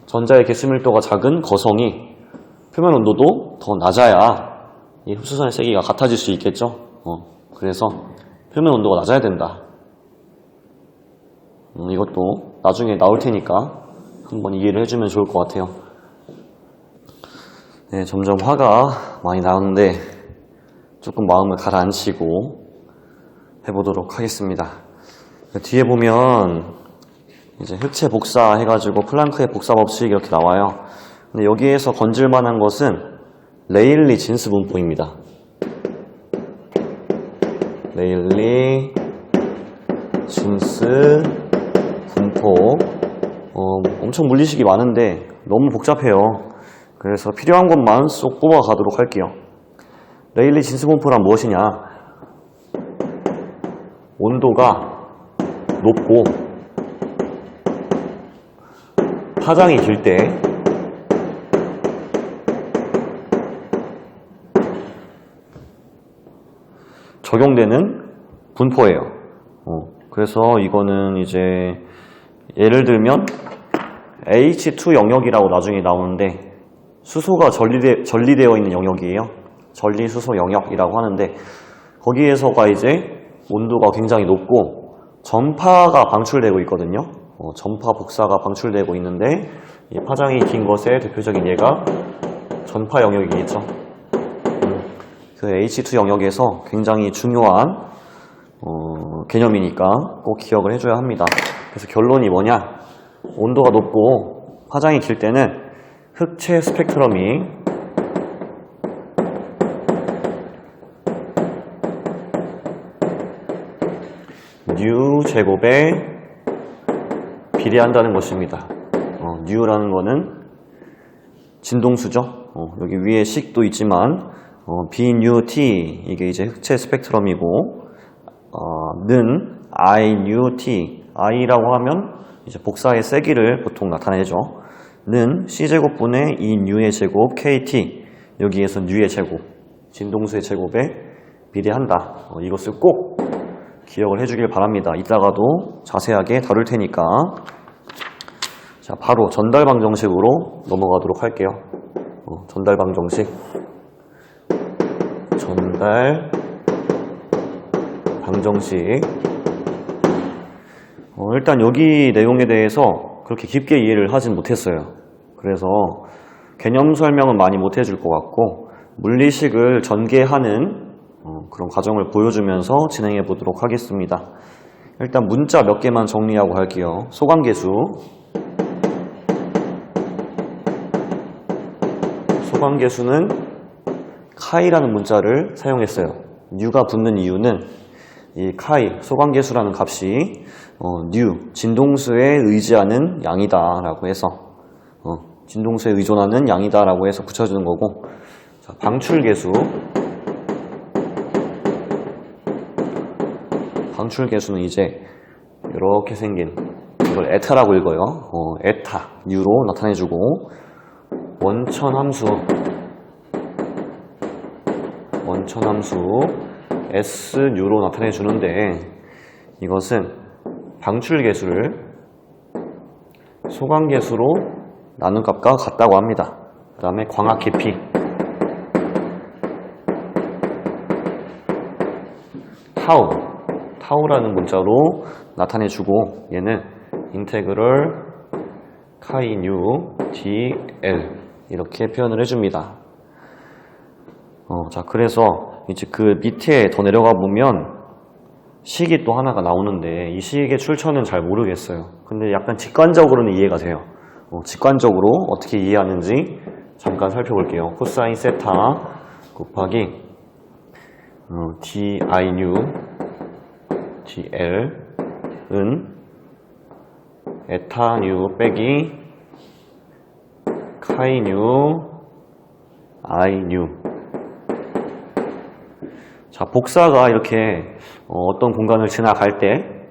전자의 개수 밀도가 작은 거성이 표면 온도도 더 낮아야 이 흡수선의 세기가 같아질 수 있겠죠. 그래서 표면 온도가 낮아야 된다. 이것도 나중에 나올 테니까 한번 이해를 해주면 좋을 것 같아요. 네, 점점 화가 많이 나오는데 조금 마음을 가라앉히고 해보도록 하겠습니다. 뒤에 보면 이제 흑체 복사 해가지고 플랑크의 복사 법칙이 이렇게 나와요. 근데 여기에서 건질 만한 것은 레일리 진스 분포입니다. 레일리 진스 분포. 엄청 물리식이 많은데 너무 복잡해요. 그래서 필요한 것만 쏙 뽑아가도록 할게요. 레일리 진스 분포란 무엇이냐? 온도가 높고 파장이 길 때 적용되는 분포예요. 그래서 이거는 이제 예를 들면 H2 영역이라고 나중에 나오는데 수소가 전리되어 있는 영역이에요. 전리수소 영역이라고 하는데 거기에서가 이제 온도가 굉장히 높고 전파가 방출되고 있거든요. 전파 복사가 방출되고 있는데 이 파장이 긴 것의 대표적인 예가 전파 영역이겠죠. 그 H2 영역에서 굉장히 중요한 개념이니까 꼭 기억을 해줘야 합니다. 그래서 결론이 뭐냐? 온도가 높고 파장이 길 때는 흑체 스펙트럼이 뉴 제곱에 비례한다는 것입니다. 뉴라는 거는 진동수죠. 여기 위에 식도 있지만 BNUT 이게 이제 흑체 스펙트럼이고 는 INUT I라고 하면 이제 복사의 세기를 보통 나타내죠. 는 C제곱분의 ENU의 제곱 KT 여기에서 Nu의 제곱 진동수의 제곱에 비례한다. 이것을 꼭 기억을 해주길 바랍니다. 이따가도 자세하게 다룰 테니까. 자, 바로 전달 방정식으로 넘어가도록 할게요. 전달 방정식. 전달 방정식. 일단 여기 내용에 대해서 그렇게 깊게 이해를 하진 못했어요. 그래서 개념 설명은 많이 못 해줄 것 같고 물리식을 전개하는 그런 과정을 보여주면서 진행해 보도록 하겠습니다. 일단 문자 몇 개만 정리하고 할게요. 소관계수. 소관계수는 카이라는 문자를 사용했어요. 뉴가 붙는 이유는 이 카이, 소관계수라는 값이 뉴, 진동수에 의지하는 양이다 라고 해서 진동수에 의존하는 양이다 라고 해서 붙여주는 거고. 자, 방출계수. 방출계수는 이제 이렇게 생긴 이걸 에타라고 읽어요. 에타, 뉴로 나타내주고 원천함수 S 뉴로 나타내주는데 이것은 방출계수를 소관계수로 나눈 값과 같다고 합니다. 그 다음에 광학 깊이 타우라는 문자로 나타내주고 얘는 인테그럴 카이 뉴 dl 이렇게 표현을 해줍니다. 자, 그래서 이제 그 밑에 더 내려가 보면 식이 또 하나가 나오는데 이 식의 출처는 잘 모르겠어요. 근데 약간 직관적으로는 이해가 돼요. 직관적으로 어떻게 이해하는지 잠깐 살펴볼게요. 코사인 세타 곱하기 di 뉴 dl은 에타 뉴 빼기 카이 뉴 I 뉴. 자, 복사가 이렇게 어떤 공간을 지나갈 때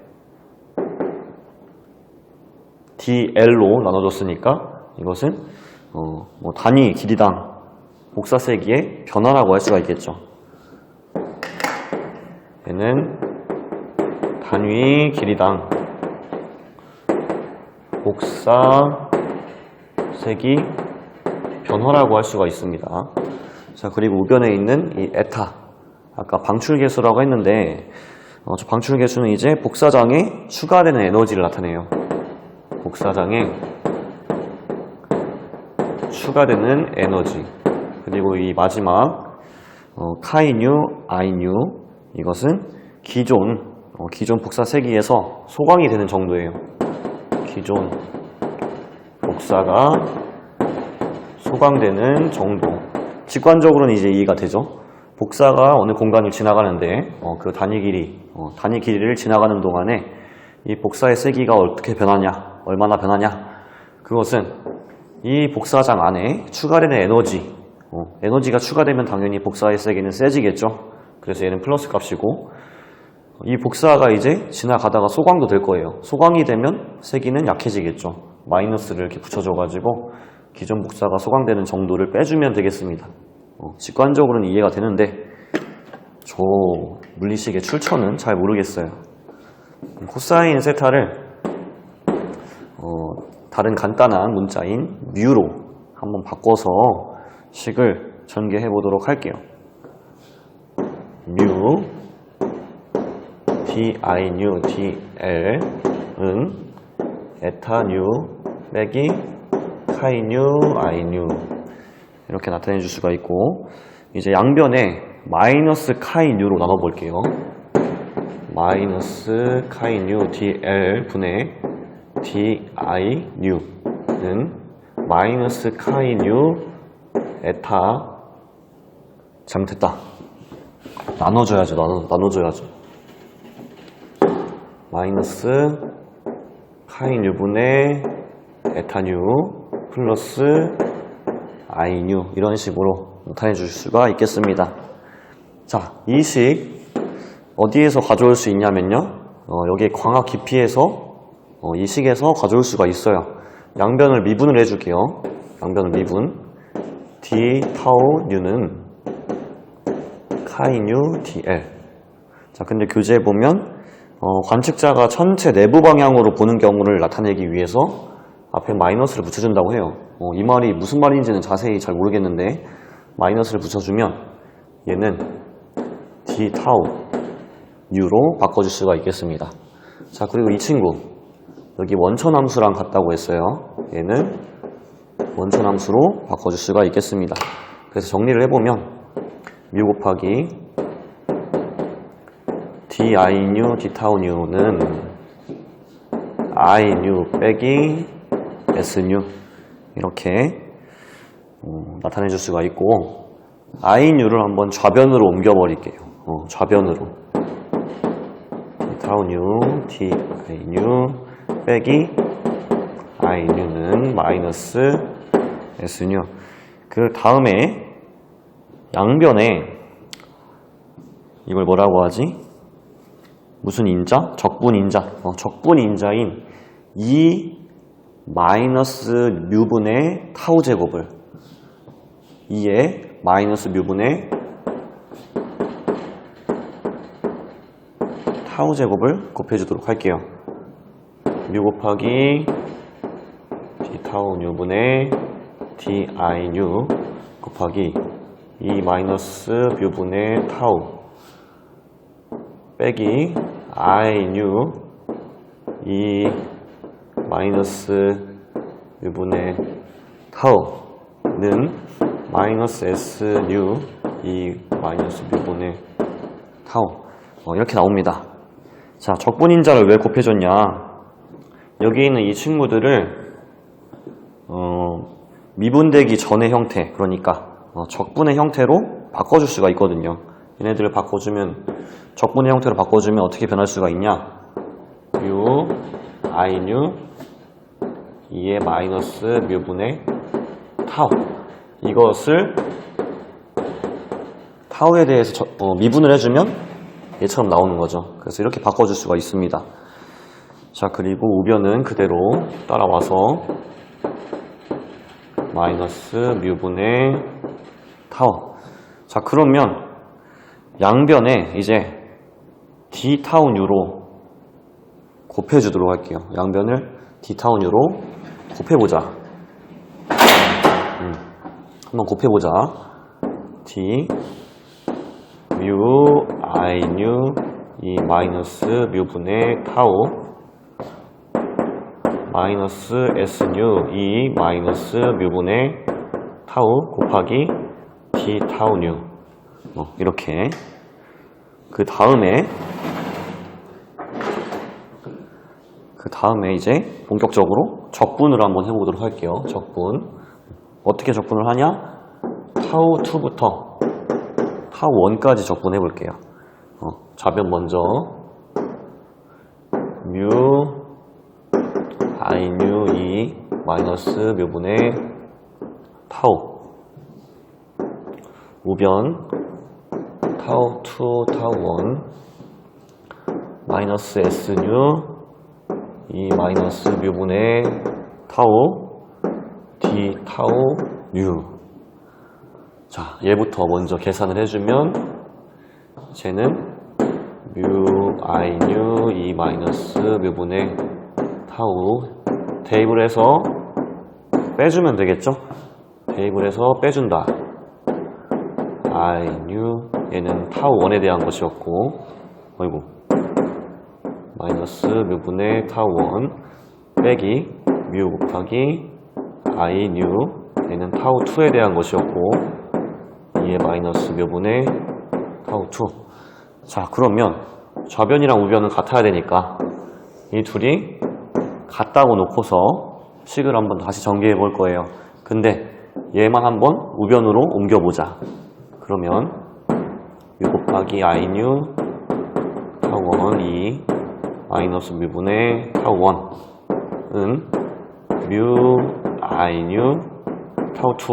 dl로 나눠줬으니까 이것은 뭐 단위 길이당 복사 세기의 변화라고 할 수가 있겠죠. 얘는 단위 길이당 복사 세기 변화라고 할 수가 있습니다. 자, 그리고 우변에 있는 이 에타, 아까 방출계수라고 했는데 저 방출계수는 이제 복사장에 추가되는 에너지를 나타내요. 복사장에 추가되는 에너지. 그리고 이 마지막 카이 뉴, 아이 뉴, 이것은 기존 복사 세기에서 소광이 되는 정도예요. 기존 복사가 소광되는 정도. 직관적으로는 이제 이해가 되죠. 복사가 어느 공간을 지나가는데 그 단위 길이를 지나가는 동안에 이 복사의 세기가 어떻게 변하냐, 얼마나 변하냐, 그것은 이 복사장 안에 추가되는 에너지가 추가되면 당연히 복사의 세기는 세지겠죠. 그래서 얘는 플러스 값이고, 이 복사가 이제 지나가다가 소광도 될 거예요. 소광이 되면 세기는 약해지겠죠. 마이너스를 이렇게 붙여줘가지고 기존 복사가 소광되는 정도를 빼주면 되겠습니다. 직관적으로는 이해가 되는데 저 물리식의 출처는 잘 모르겠어요. 코사인 세타를 다른 간단한 문자인 뮤로 한번 바꿔서 식을 전개해 보도록 할게요. 뮤 di 뉴 dl은 에타 뉴 빼기 카이 뉴 I 뉴 이렇게 나타내 줄 수가 있고, 이제 양변에 마이너스 카이 뉴로 나눠 볼게요. 마이너스 카이 뉴 dl 분의 di 뉴는 마이너스 카이 뉴 에타. 잘못했다. 나눠줘야죠. 나눠줘야죠. 마이너스 카이 뉴분의 에타 뉴 플러스 I 뉴, 이런 식으로 나타내 주실 수가 있겠습니다. 자, 이 식 어디에서 가져올 수 있냐면요, 여기에 광학 깊이에서 이 식에서 가져올 수가 있어요. 양변을 미분을 해줄게요. 양변을 미분. d 타우 뉴는 카이 뉴 dl. 자, 근데 교재에 보면 관측자가 전체 내부 방향으로 보는 경우를 나타내기 위해서 앞에 마이너스를 붙여준다고 해요. 이 말이 무슨 말인지는 자세히 잘 모르겠는데 마이너스를 붙여주면 얘는 d 타우 뉴로 바꿔줄 수가 있겠습니다. 자, 그리고 이 친구 여기 원천함수랑 같다고 했어요. 얘는 원천함수로 바꿔줄 수가 있겠습니다. 그래서 정리를 해보면 뮤 곱하기 di 뉴 d 타우 뉴는 I 뉴 빼기 S 뉴 이렇게 나타내 줄 수가 있고, I 뉴를 한번 좌변으로 옮겨 버릴게요. 좌변으로 d 타우 뉴 di 뉴 빼기 I 뉴는 마이너스 S 뉴. 그 다음에 양변에 이걸 뭐라고 하지? 무슨 인자? 적분 인자. 적분 인자인 2 마이너스 뮤분의 타우 제곱을 2에 마이너스 뮤분의 타우 제곱을 곱해주도록 할게요. 뮤 곱하기 d 타우 뉴분의 di 뉴 곱하기 E 마이너스 뮤분의 타우 빼기 I 뉴 E 마이너스 뮤분의 타우는 마이너스 S 뉴 E 마이너스 뮤분의 타우 이렇게 나옵니다. 자, 적분인자를 왜 곱해줬냐? 여기 있는 이 친구들을 미분되기 전의 형태, 그러니까 적분의 형태로 바꿔줄 수가 있거든요. 얘네들을 바꿔주면, 적분의 형태로 바꿔주면 어떻게 변할 수가 있냐? U, I 뉴, 2의 마이너스 뮤분의 타우. 이것을 타우에 대해서 미분을 해주면 얘처럼 나오는 거죠. 그래서 이렇게 바꿔줄 수가 있습니다. 자, 그리고 우변은 그대로 따라와서 마이너스 뮤분의 타우. 자, 그러면 양변에 이제 d 타우 뉴로 곱해주도록 할게요. 양변을 d 타우 뉴로 곱해보자. 한번 곱해보자. d 뮤 I 뉴 이 마이너스 뮤분의 타우 마이너스 S 뉴 이 마이너스 뮤분의 타우 곱하기 d 타우 뉴 이렇게. 그 다음에 이제 본격적으로 적분을 한번 해보도록 할게요. 적분 어떻게 적분을 하냐? 타우 2부터 타우 1까지 적분해 볼게요. 좌변 먼저 뮤 I 뉴 2 마이너스 뮤분의 타우 우변 타우 2 타우 1 마이너스 S 뉴 2 마이너스 뮤분의 타우 D 타우 뉴. 자, 얘부터 먼저 계산을 해주면 쟤는 뮤 I 뉴 2 마이너스 뮤분의 타우 대입을 해서 빼주면 되겠죠? 대입을 해서 빼준다. I 뉴 얘는 타우 1에 대한 것이었고 어이구 마이너스 뮤분의 타우 1 빼기 뮤 곱하기 I 뉴 얘는 타우 2에 대한 것이었고 2의 마이너스 뮤분의 타우 2. 자, 그러면 좌변이랑 우변은 같아야 되니까 이 둘이 같다고 놓고서 식을 한번 다시 전개해 볼 거예요. 근데 얘만 한번 우변으로 옮겨보자. 그러면 뮤 곱하기 I 뉴 타우 1 2 마이너스 뮤분의 타우 1은 뮤 I 뉴 타우 2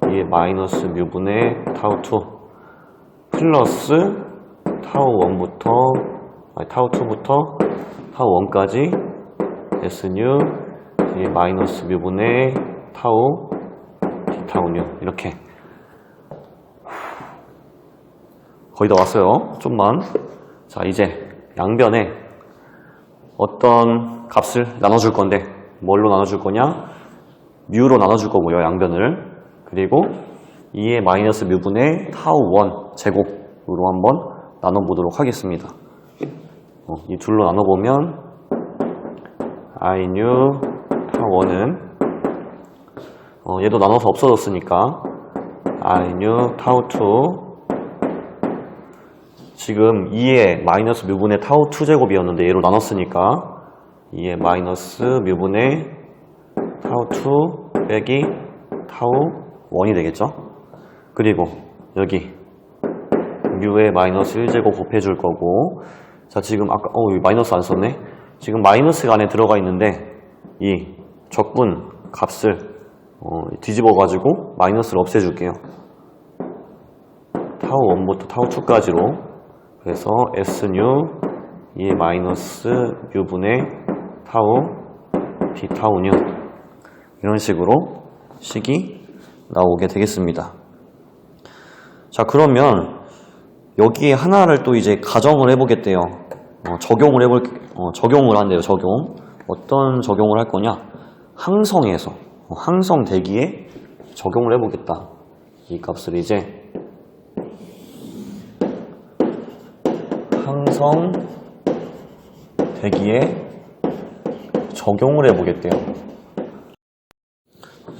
2의 마이너스 뮤분의 타우 2 플러스 타우 1부터 타우 2부터 타우 1까지 S 뉴 뒤에 마이너스 뮤분의 타우 D 타우 뉴. 이렇게 거의 다 왔어요. 좀만. 자, 이제 양변에 어떤 값을 나눠줄 건데 뭘로 나눠줄 거냐? 뮤로 나눠줄 거고요, 양변을. 그리고 2의 마이너스 뮤분의 타우 1 제곱으로 한번 나눠보도록 하겠습니다. 이 둘로 나눠보면 I 뉴 타우 1은 얘도 나눠서 없어졌으니까 I 뉴 타우 2 지금 2의 마이너스 뮤분의 타우 2 제곱이었는데 얘로 나눴으니까 2의 마이너스 뮤분의 타우 2 빼기 타우 1이 되겠죠? 그리고 여기 뮤의 마이너스 1제곱 곱해줄 거고. 자, 지금 아까 마이너스 안 썼네. 지금 마이너스가 안에 들어가 있는데 이 적분 값을 뒤집어 가지고 마이너스를 없애줄게요. 타우 1부터 타우 2까지로. 그래서 S 뉴 2의 마이너스 뮤분의 타우 D 타우 뉴. 이런 식으로 식이 나오게 되겠습니다. 자, 그러면 여기에 하나를 또 이제 가정을 해보겠대요. 적용을 한대요. 적용. 어떤 적용을 할 거냐? 항성에서 항성 대기에 적용을 해보겠다. 이 값을 이제 항성 대기에 적용을 해보겠대요.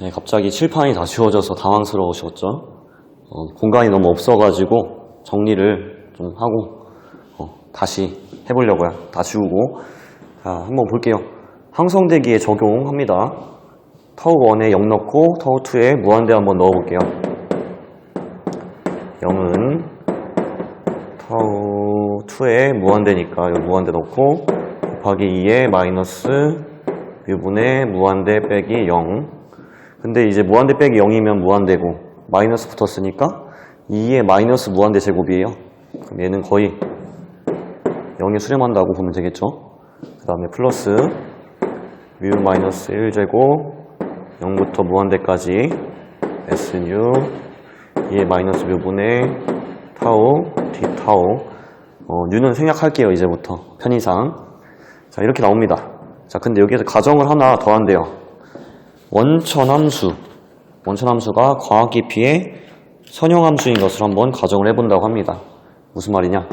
네, 갑자기 칠판이 다 지워져서 당황스러우셨죠? 공간이 너무 없어가지고 정리를 좀 하고 다시 해보려고요. 다 지우고. 자, 한번 볼게요. 항성 대기에 적용합니다. 타우 1에 0 넣고 타우 2에 무한대 한번 넣어볼게요. 0은 타우 2에 무한대니까 이 무한대 넣고 곱하기 2에 마이너스 뮤분의 무한대 빼기 0. 근데 이제 무한대 빼기 0이면 무한대고 마이너스 붙었으니까 2의 마이너스 무한대 제곱이에요. 그럼 얘는 거의 0에 수렴한다고 보면 되겠죠. 그 다음에 플러스 뮤 마이너스 1제곱 0부터 무한대까지 S뉴 2의 마이너스 뮤분의 타우 D 타우. 뉴는 생략할게요. 이제부터 편의상. 자, 이렇게 나옵니다. 자, 근데 여기에서 가정을 하나 더 한대요. 원천함수가 과학 깊이의 선형함수인 것을 한번 가정을 해본다고 합니다. 무슨 말이냐?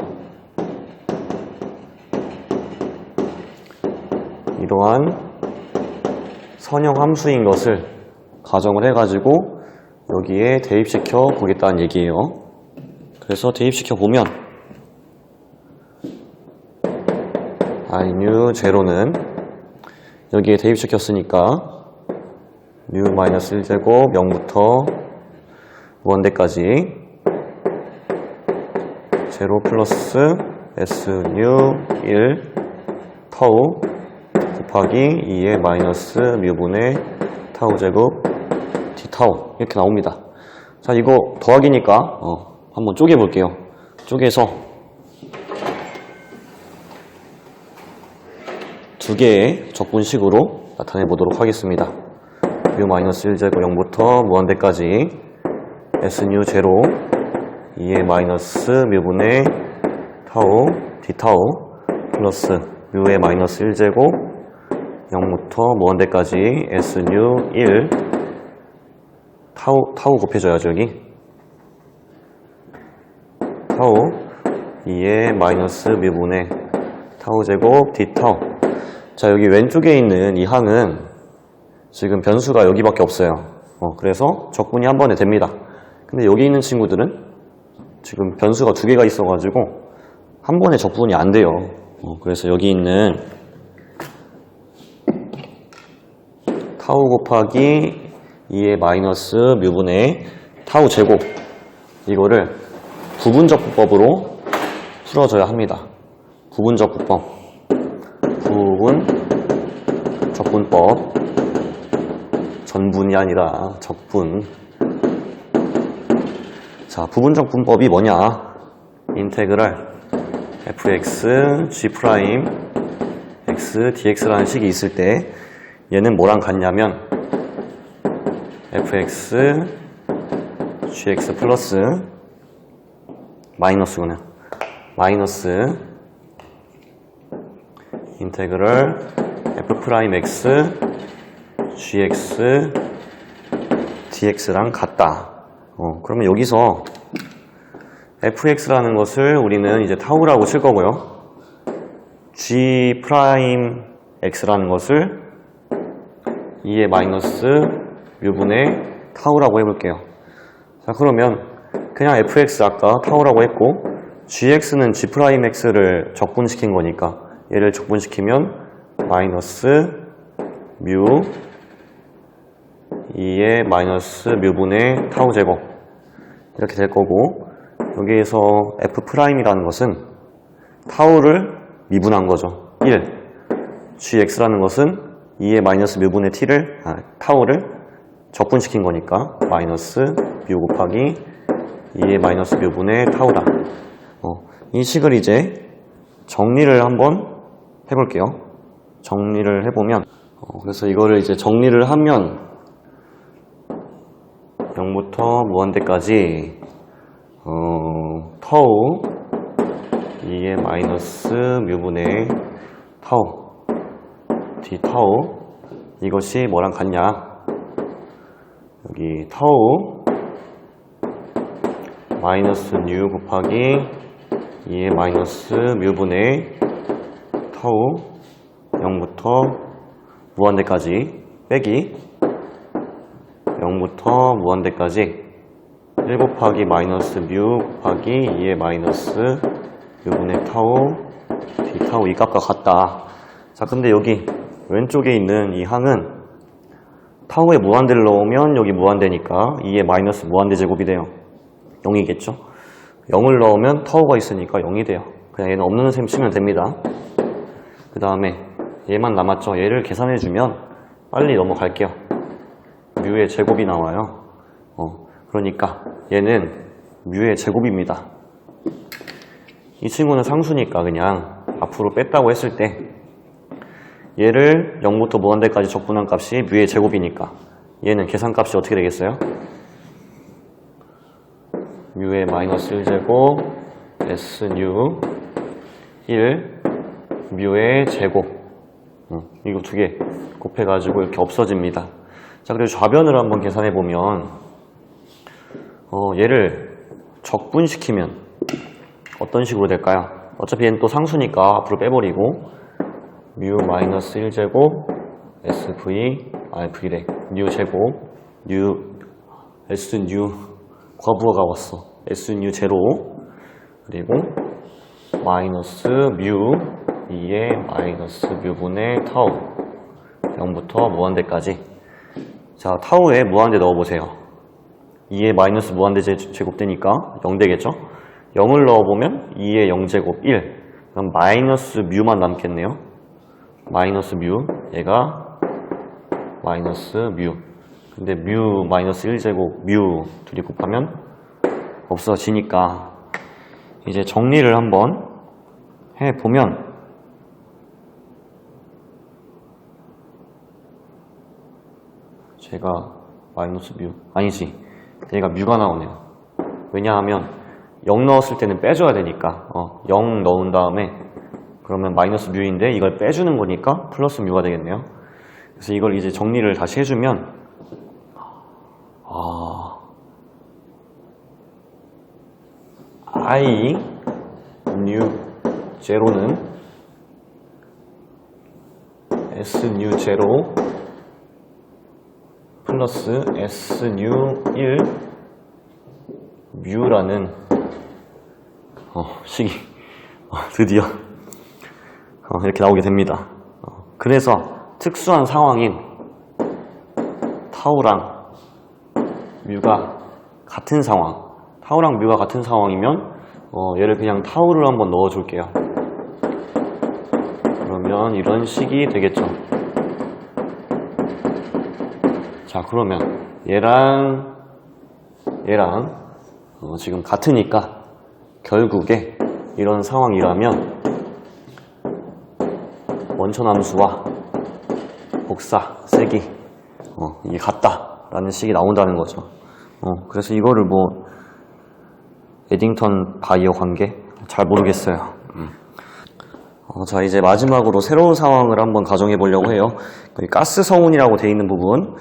이러한 선형함수인 것을 가정을 해가지고 여기에 대입시켜 보겠다는 얘기예요. 그래서 대입시켜 보면 i뉴 제로는 여기에 대입시켰으니까 뉴 마이너스 1제곱 0부터 무한대까지 제로 플러스 S뉴 1 타우 곱하기 2의 마이너스 뮤분의 타우 제곱 D 타우 이렇게 나옵니다. 자, 이거 더하기니까 한번 쪼개 볼게요. 쪼개서 두 개의 적분식으로 나타내 보도록 하겠습니다. 뮤 마이너스 1제곱 0부터 무한대까지 S뉴 제로 2의 마이너스 뮤분의 타우 D 타우 플러스 뮤의 마이너스 1제곱 0부터 무한대까지 S뉴 1 타우 곱해줘야죠. 여기 타우 2의 마이너스 뮤분의 타우 제곱 D 타우. 자, 여기 왼쪽에 있는 이 항은 지금 변수가 여기밖에 없어요. 그래서 적분이 한 번에 됩니다. 근데 여기 있는 친구들은 지금 변수가 두 개가 있어가지고 한 번에 적분이 안 돼요. 그래서 여기 있는 타우 곱하기 2의 마이너스 뮤분의 타우 제곱 이거를 부분적분법으로 풀어줘야 합니다. 부분적분법 부분적분법 전분이 아니라 적분. 자, 부분적분법이 뭐냐? 인테그랄 fx g 프라임 x dx라는 식이 있을 때 얘는 뭐랑 같냐면 fx gx 플러스 마이너스구나. 마이너스 인테그럴 f 프라임 x gx dx랑 같다. 그러면 여기서 fx라는 것을 우리는 이제 타우라고 칠 거고요. g 프라임 x라는 것을 2의 마이너스 뮤분의 타우라고 해볼게요. 자, 그러면 그냥 fx 아까 타우라고 했고 gx는 g 프라임 x를 적분시킨 거니까 얘를 적분시키면 마이너스 뮤 2의 마이너스 뮤분의 타우 제곱 이렇게 될 거고, 여기에서 f'이라는 것은 타우를 미분한 거죠. 1. gx라는 것은 2의 마이너스 뮤분의 타우를 적분시킨 거니까 마이너스 뮤 곱하기 2의 마이너스 뮤분의 타우다. 이 식을 이제 정리를 한번 해볼게요. 정리를 해보면 그래서 이거를 이제 정리를 하면 0부터 무한대까지 타우 2의 마이너스 뮤분의 타우 D 타우 이것이 뭐랑 같냐? 여기 타우 마이너스 뉴 곱하기 2의 마이너스 뮤분의 타우 0부터 무한대까지 빼기 0부터 무한대까지 1 곱하기 마이너스 뮤 곱하기 2의 마이너스 뮤분의 타우 d 타우 이 값과 같다. 자, 근데 여기 왼쪽에 있는 이 항은 타우에 무한대를 넣으면 여기 무한대니까 2의 마이너스 무한대 제곱이 돼요. 0이겠죠? 0을 넣으면 타우가 있으니까 0이 돼요. 그냥 얘는 없는 셈 치면 됩니다. 그 다음에 얘만 남았죠? 얘를 계산해주면 빨리 넘어갈게요. 뮤의 제곱이 나와요. 그러니까 얘는 뮤의 제곱입니다. 이 친구는 상수니까 그냥 앞으로 뺐다고 했을 때 얘를 0부터 무한대까지 적분한 값이 뮤의 제곱이니까 얘는 계산값이 어떻게 되겠어요? 뮤의 마이너스 1제곱 s 뉴 1 뮤의 제곱 이거 두 개 곱해가지고 이렇게 없어집니다. 자, 그리고 좌변을 한번 계산해보면 얘를 적분시키면 어떤 식으로 될까요? 어차피 얘는 또 상수니까 앞으로 빼버리고 뮤 마이너스 1제곱 v래 뉴 제곱 s 뉴 과부하가 왔어. s 뉴 제로 그리고 마이너스 뮤 2의 마이너스 뮤분의 타우 0부터 무한대까지. 자, 타우에 무한대 넣어보세요. 2의 마이너스 무한대 제곱되니까 0 되겠죠? 0을 넣어보면 2의 0제곱 1. 그럼 마이너스 뮤만 남겠네요. 마이너스 뮤. 얘가 마이너스 뮤. 근데 뮤 마이너스 1제곱 뮤 둘이 곱하면 없어지니까 이제 정리를 한번 해보면 제가 마이너스 뮤 아니지 얘가 뮤가 나오네요. 왜냐하면 0 넣었을 때는 빼줘야 되니까 0 넣은 다음에 그러면 마이너스 뮤인데 이걸 빼주는 거니까 플러스 뮤가 되겠네요. 그래서 이걸 이제 정리를 다시 해주면 I 뉴 제로는 S 뉴 제로 플러스 S 뉴 1 뮤라는 식이 드디어 이렇게 나오게 됩니다. 그래서 특수한 상황인 타우랑 뮤가 같은 상황, 타우랑 뮤가 같은 상황이면 얘를 그냥 타우를 한번 넣어 줄게요. 그러면 이런 식이 되겠죠. 자, 그러면 얘랑 지금 같으니까 결국에 이런 상황이라면 원천함수와 복사, 세기 이게 같다라는 식이 나온다는 거죠. 그래서 이거를 뭐 에딩턴 바이어 관계 잘 모르겠어요. 자, 이제 마지막으로 새로운 상황을 한번 가정해 보려고 해요. 가스 성운이라고 되어 있는 부분,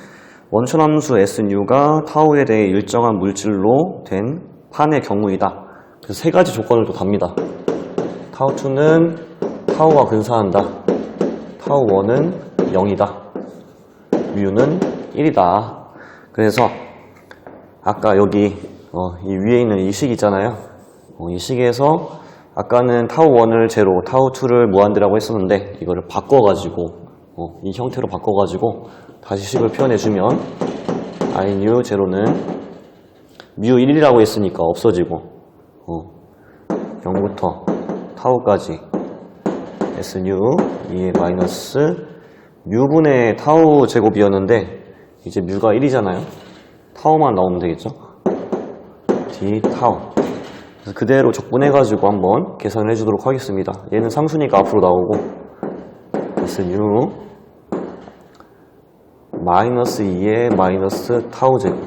원천함수 SNU가 타우에 대해 일정한 물질로 된 판의 경우이다. 그래서 세 가지 조건을 또 답니다. 타우2는 타우와 근사한다. 타우1은 0이다. 뮤는 1이다. 그래서 아까 여기 이 위에 있는 이 식 있잖아요. 이 식에서 아까는 타우1을 제로, 타우2를 무한대라고 했었는데 이거를 바꿔가지고 이 형태로 바꿔가지고 다시 식을 표현해주면 I 뉴 제로는 뮤 1이라고 했으니까 없어지고 0부터 타우까지 S 뉴 2의 마이너스 뮤분의 타우 제곱이었는데 이제 뮤가 1이잖아요. 타우만 나오면 되겠죠. D 타우. 그래서 그대로 적분해가지고 한번 계산을 해주도록 하겠습니다. 얘는 상수니까 앞으로 나오고 S 뉴 마이너스 2의 마이너스 타우 제곱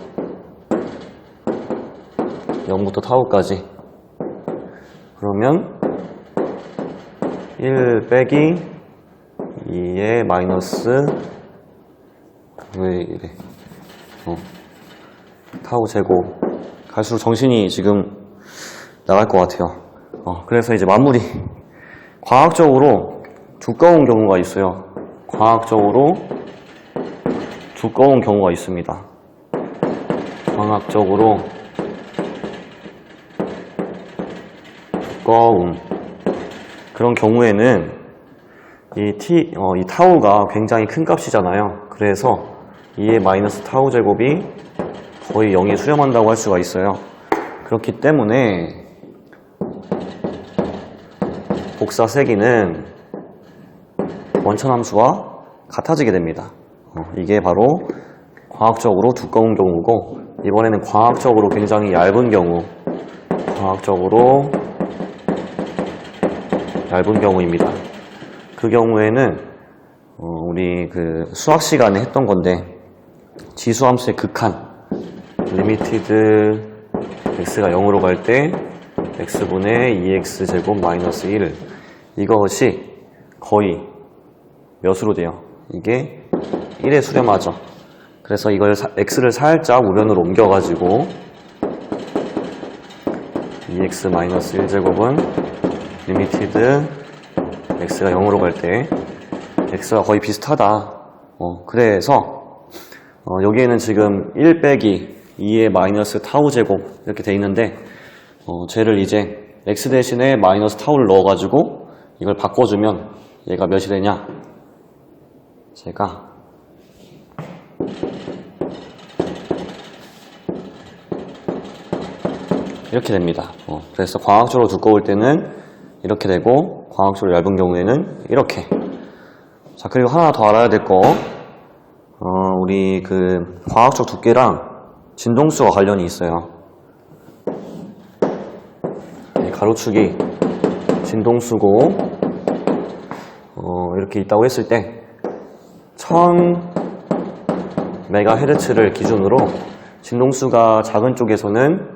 0부터 타우까지. 그러면 1 빼기 2의 마이너스 왜 이래 타우 제곱. 갈수록 정신이 지금 나갈 것 같아요. 그래서 이제 마무리. 과학적으로 두꺼운 경우가 있어요. 과학적으로 두꺼운 경우가 있습니다. 과학적으로 두꺼운 그런 경우에는 이 타우가 굉장히 큰 값이잖아요. 그래서 2의 마이너스 타우 제곱이 거의 0에 수렴한다고 할 수가 있어요. 그렇기 때문에 복사 세기는 원천함수와 같아지게 됩니다. 이게 바로 과학적으로 두꺼운 경우고, 이번에는 과학적으로 굉장히 얇은 경우, 과학적으로 얇은 경우입니다. 그 경우에는 우리 그 수학 시간에 했던 건데, 지수함수의 극한, 리미티드 x가 0으로 갈 때 x분의 2x 제곱 마이너스 1, 이것이 거의 몇으로 돼요? 이게 1에 수렴하죠. 그래서 이걸 x를 살짝 우변으로 옮겨가지고 2x 마이너스 1제곱은 리미티드 x가 0으로 갈 때 x가 거의 비슷하다. 그래서 여기에는 지금 1 빼기 2의 마이너스 타우 제곱 이렇게 돼 있는데, 쟤를 이제 x 대신에 마이너스 타우를 넣어가지고 이걸 바꿔주면 얘가 몇이 되냐? 제가 이렇게 됩니다. 그래서 광학적으로 두꺼울 때는 이렇게 되고, 광학적으로 얇은 경우에는 이렇게. 자, 그리고 하나 더 알아야 될 거, 우리 그 광학적 두께랑 진동수와 관련이 있어요. 이 가로축이 진동수고, 이렇게 있다고 했을 때 1000MHz를 기준으로 진동수가 작은 쪽에서는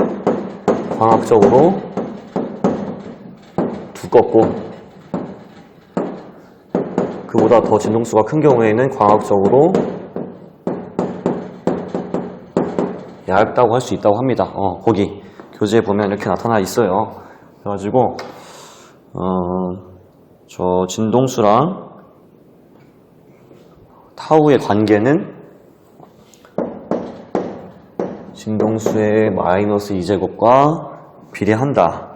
광학적으로 두껍고, 그보다 더 진동수가 큰 경우에는 광학적으로 얇다고 할 수 있다고 합니다. 거기 교재에 보면 이렇게 나타나 있어요. 그래가지고 저 진동수랑 타우의 관계는 진동수의 마이너스 2제곱과 비례한다.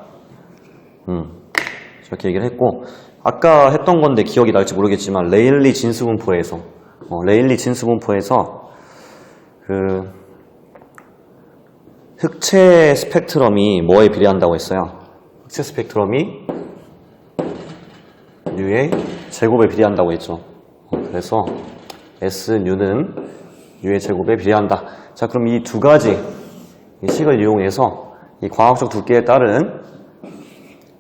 저렇게 얘기를 했고, 아까 했던 건데 기억이 날지 모르겠지만 레일리 진수분포에서 그 흑체 스펙트럼이 뭐에 비례한다고 했어요? 흑체 스펙트럼이 U의 제곱에 비례한다고 했죠. 그래서 SNU는 U의 제곱에 비례한다. 자, 그럼 이 두 가지 이 식을 이용해서 이 광학적 두께에 따른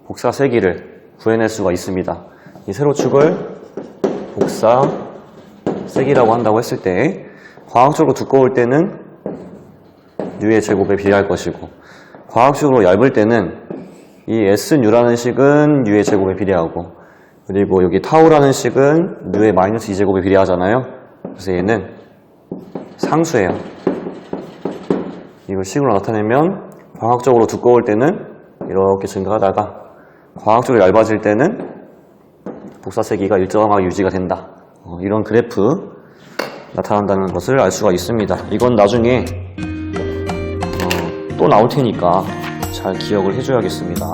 복사 세기를 구해낼 수가 있습니다. 이 세로축을 복사 세기라고 한다고 했을 때, 광학적으로 두꺼울 때는 U의 제곱에 비례할 것이고, 광학적으로 얇을 때는 이 SNU라는 식은 U의 제곱에 비례하고, 그리고 여기 타우라는 식은 U의 마이너스 2제곱에 비례하잖아요. 그래서 얘는 상수예요. 이걸 식으로 나타내면 광학적으로 두꺼울 때는 이렇게 증가하다가 광학적으로 얇아질 때는 복사 세기가 일정하게 유지가 된다. 이런 그래프 나타난다는 것을 알 수가 있습니다. 이건 나중에 또 나올 테니까 잘 기억을 해줘야겠습니다.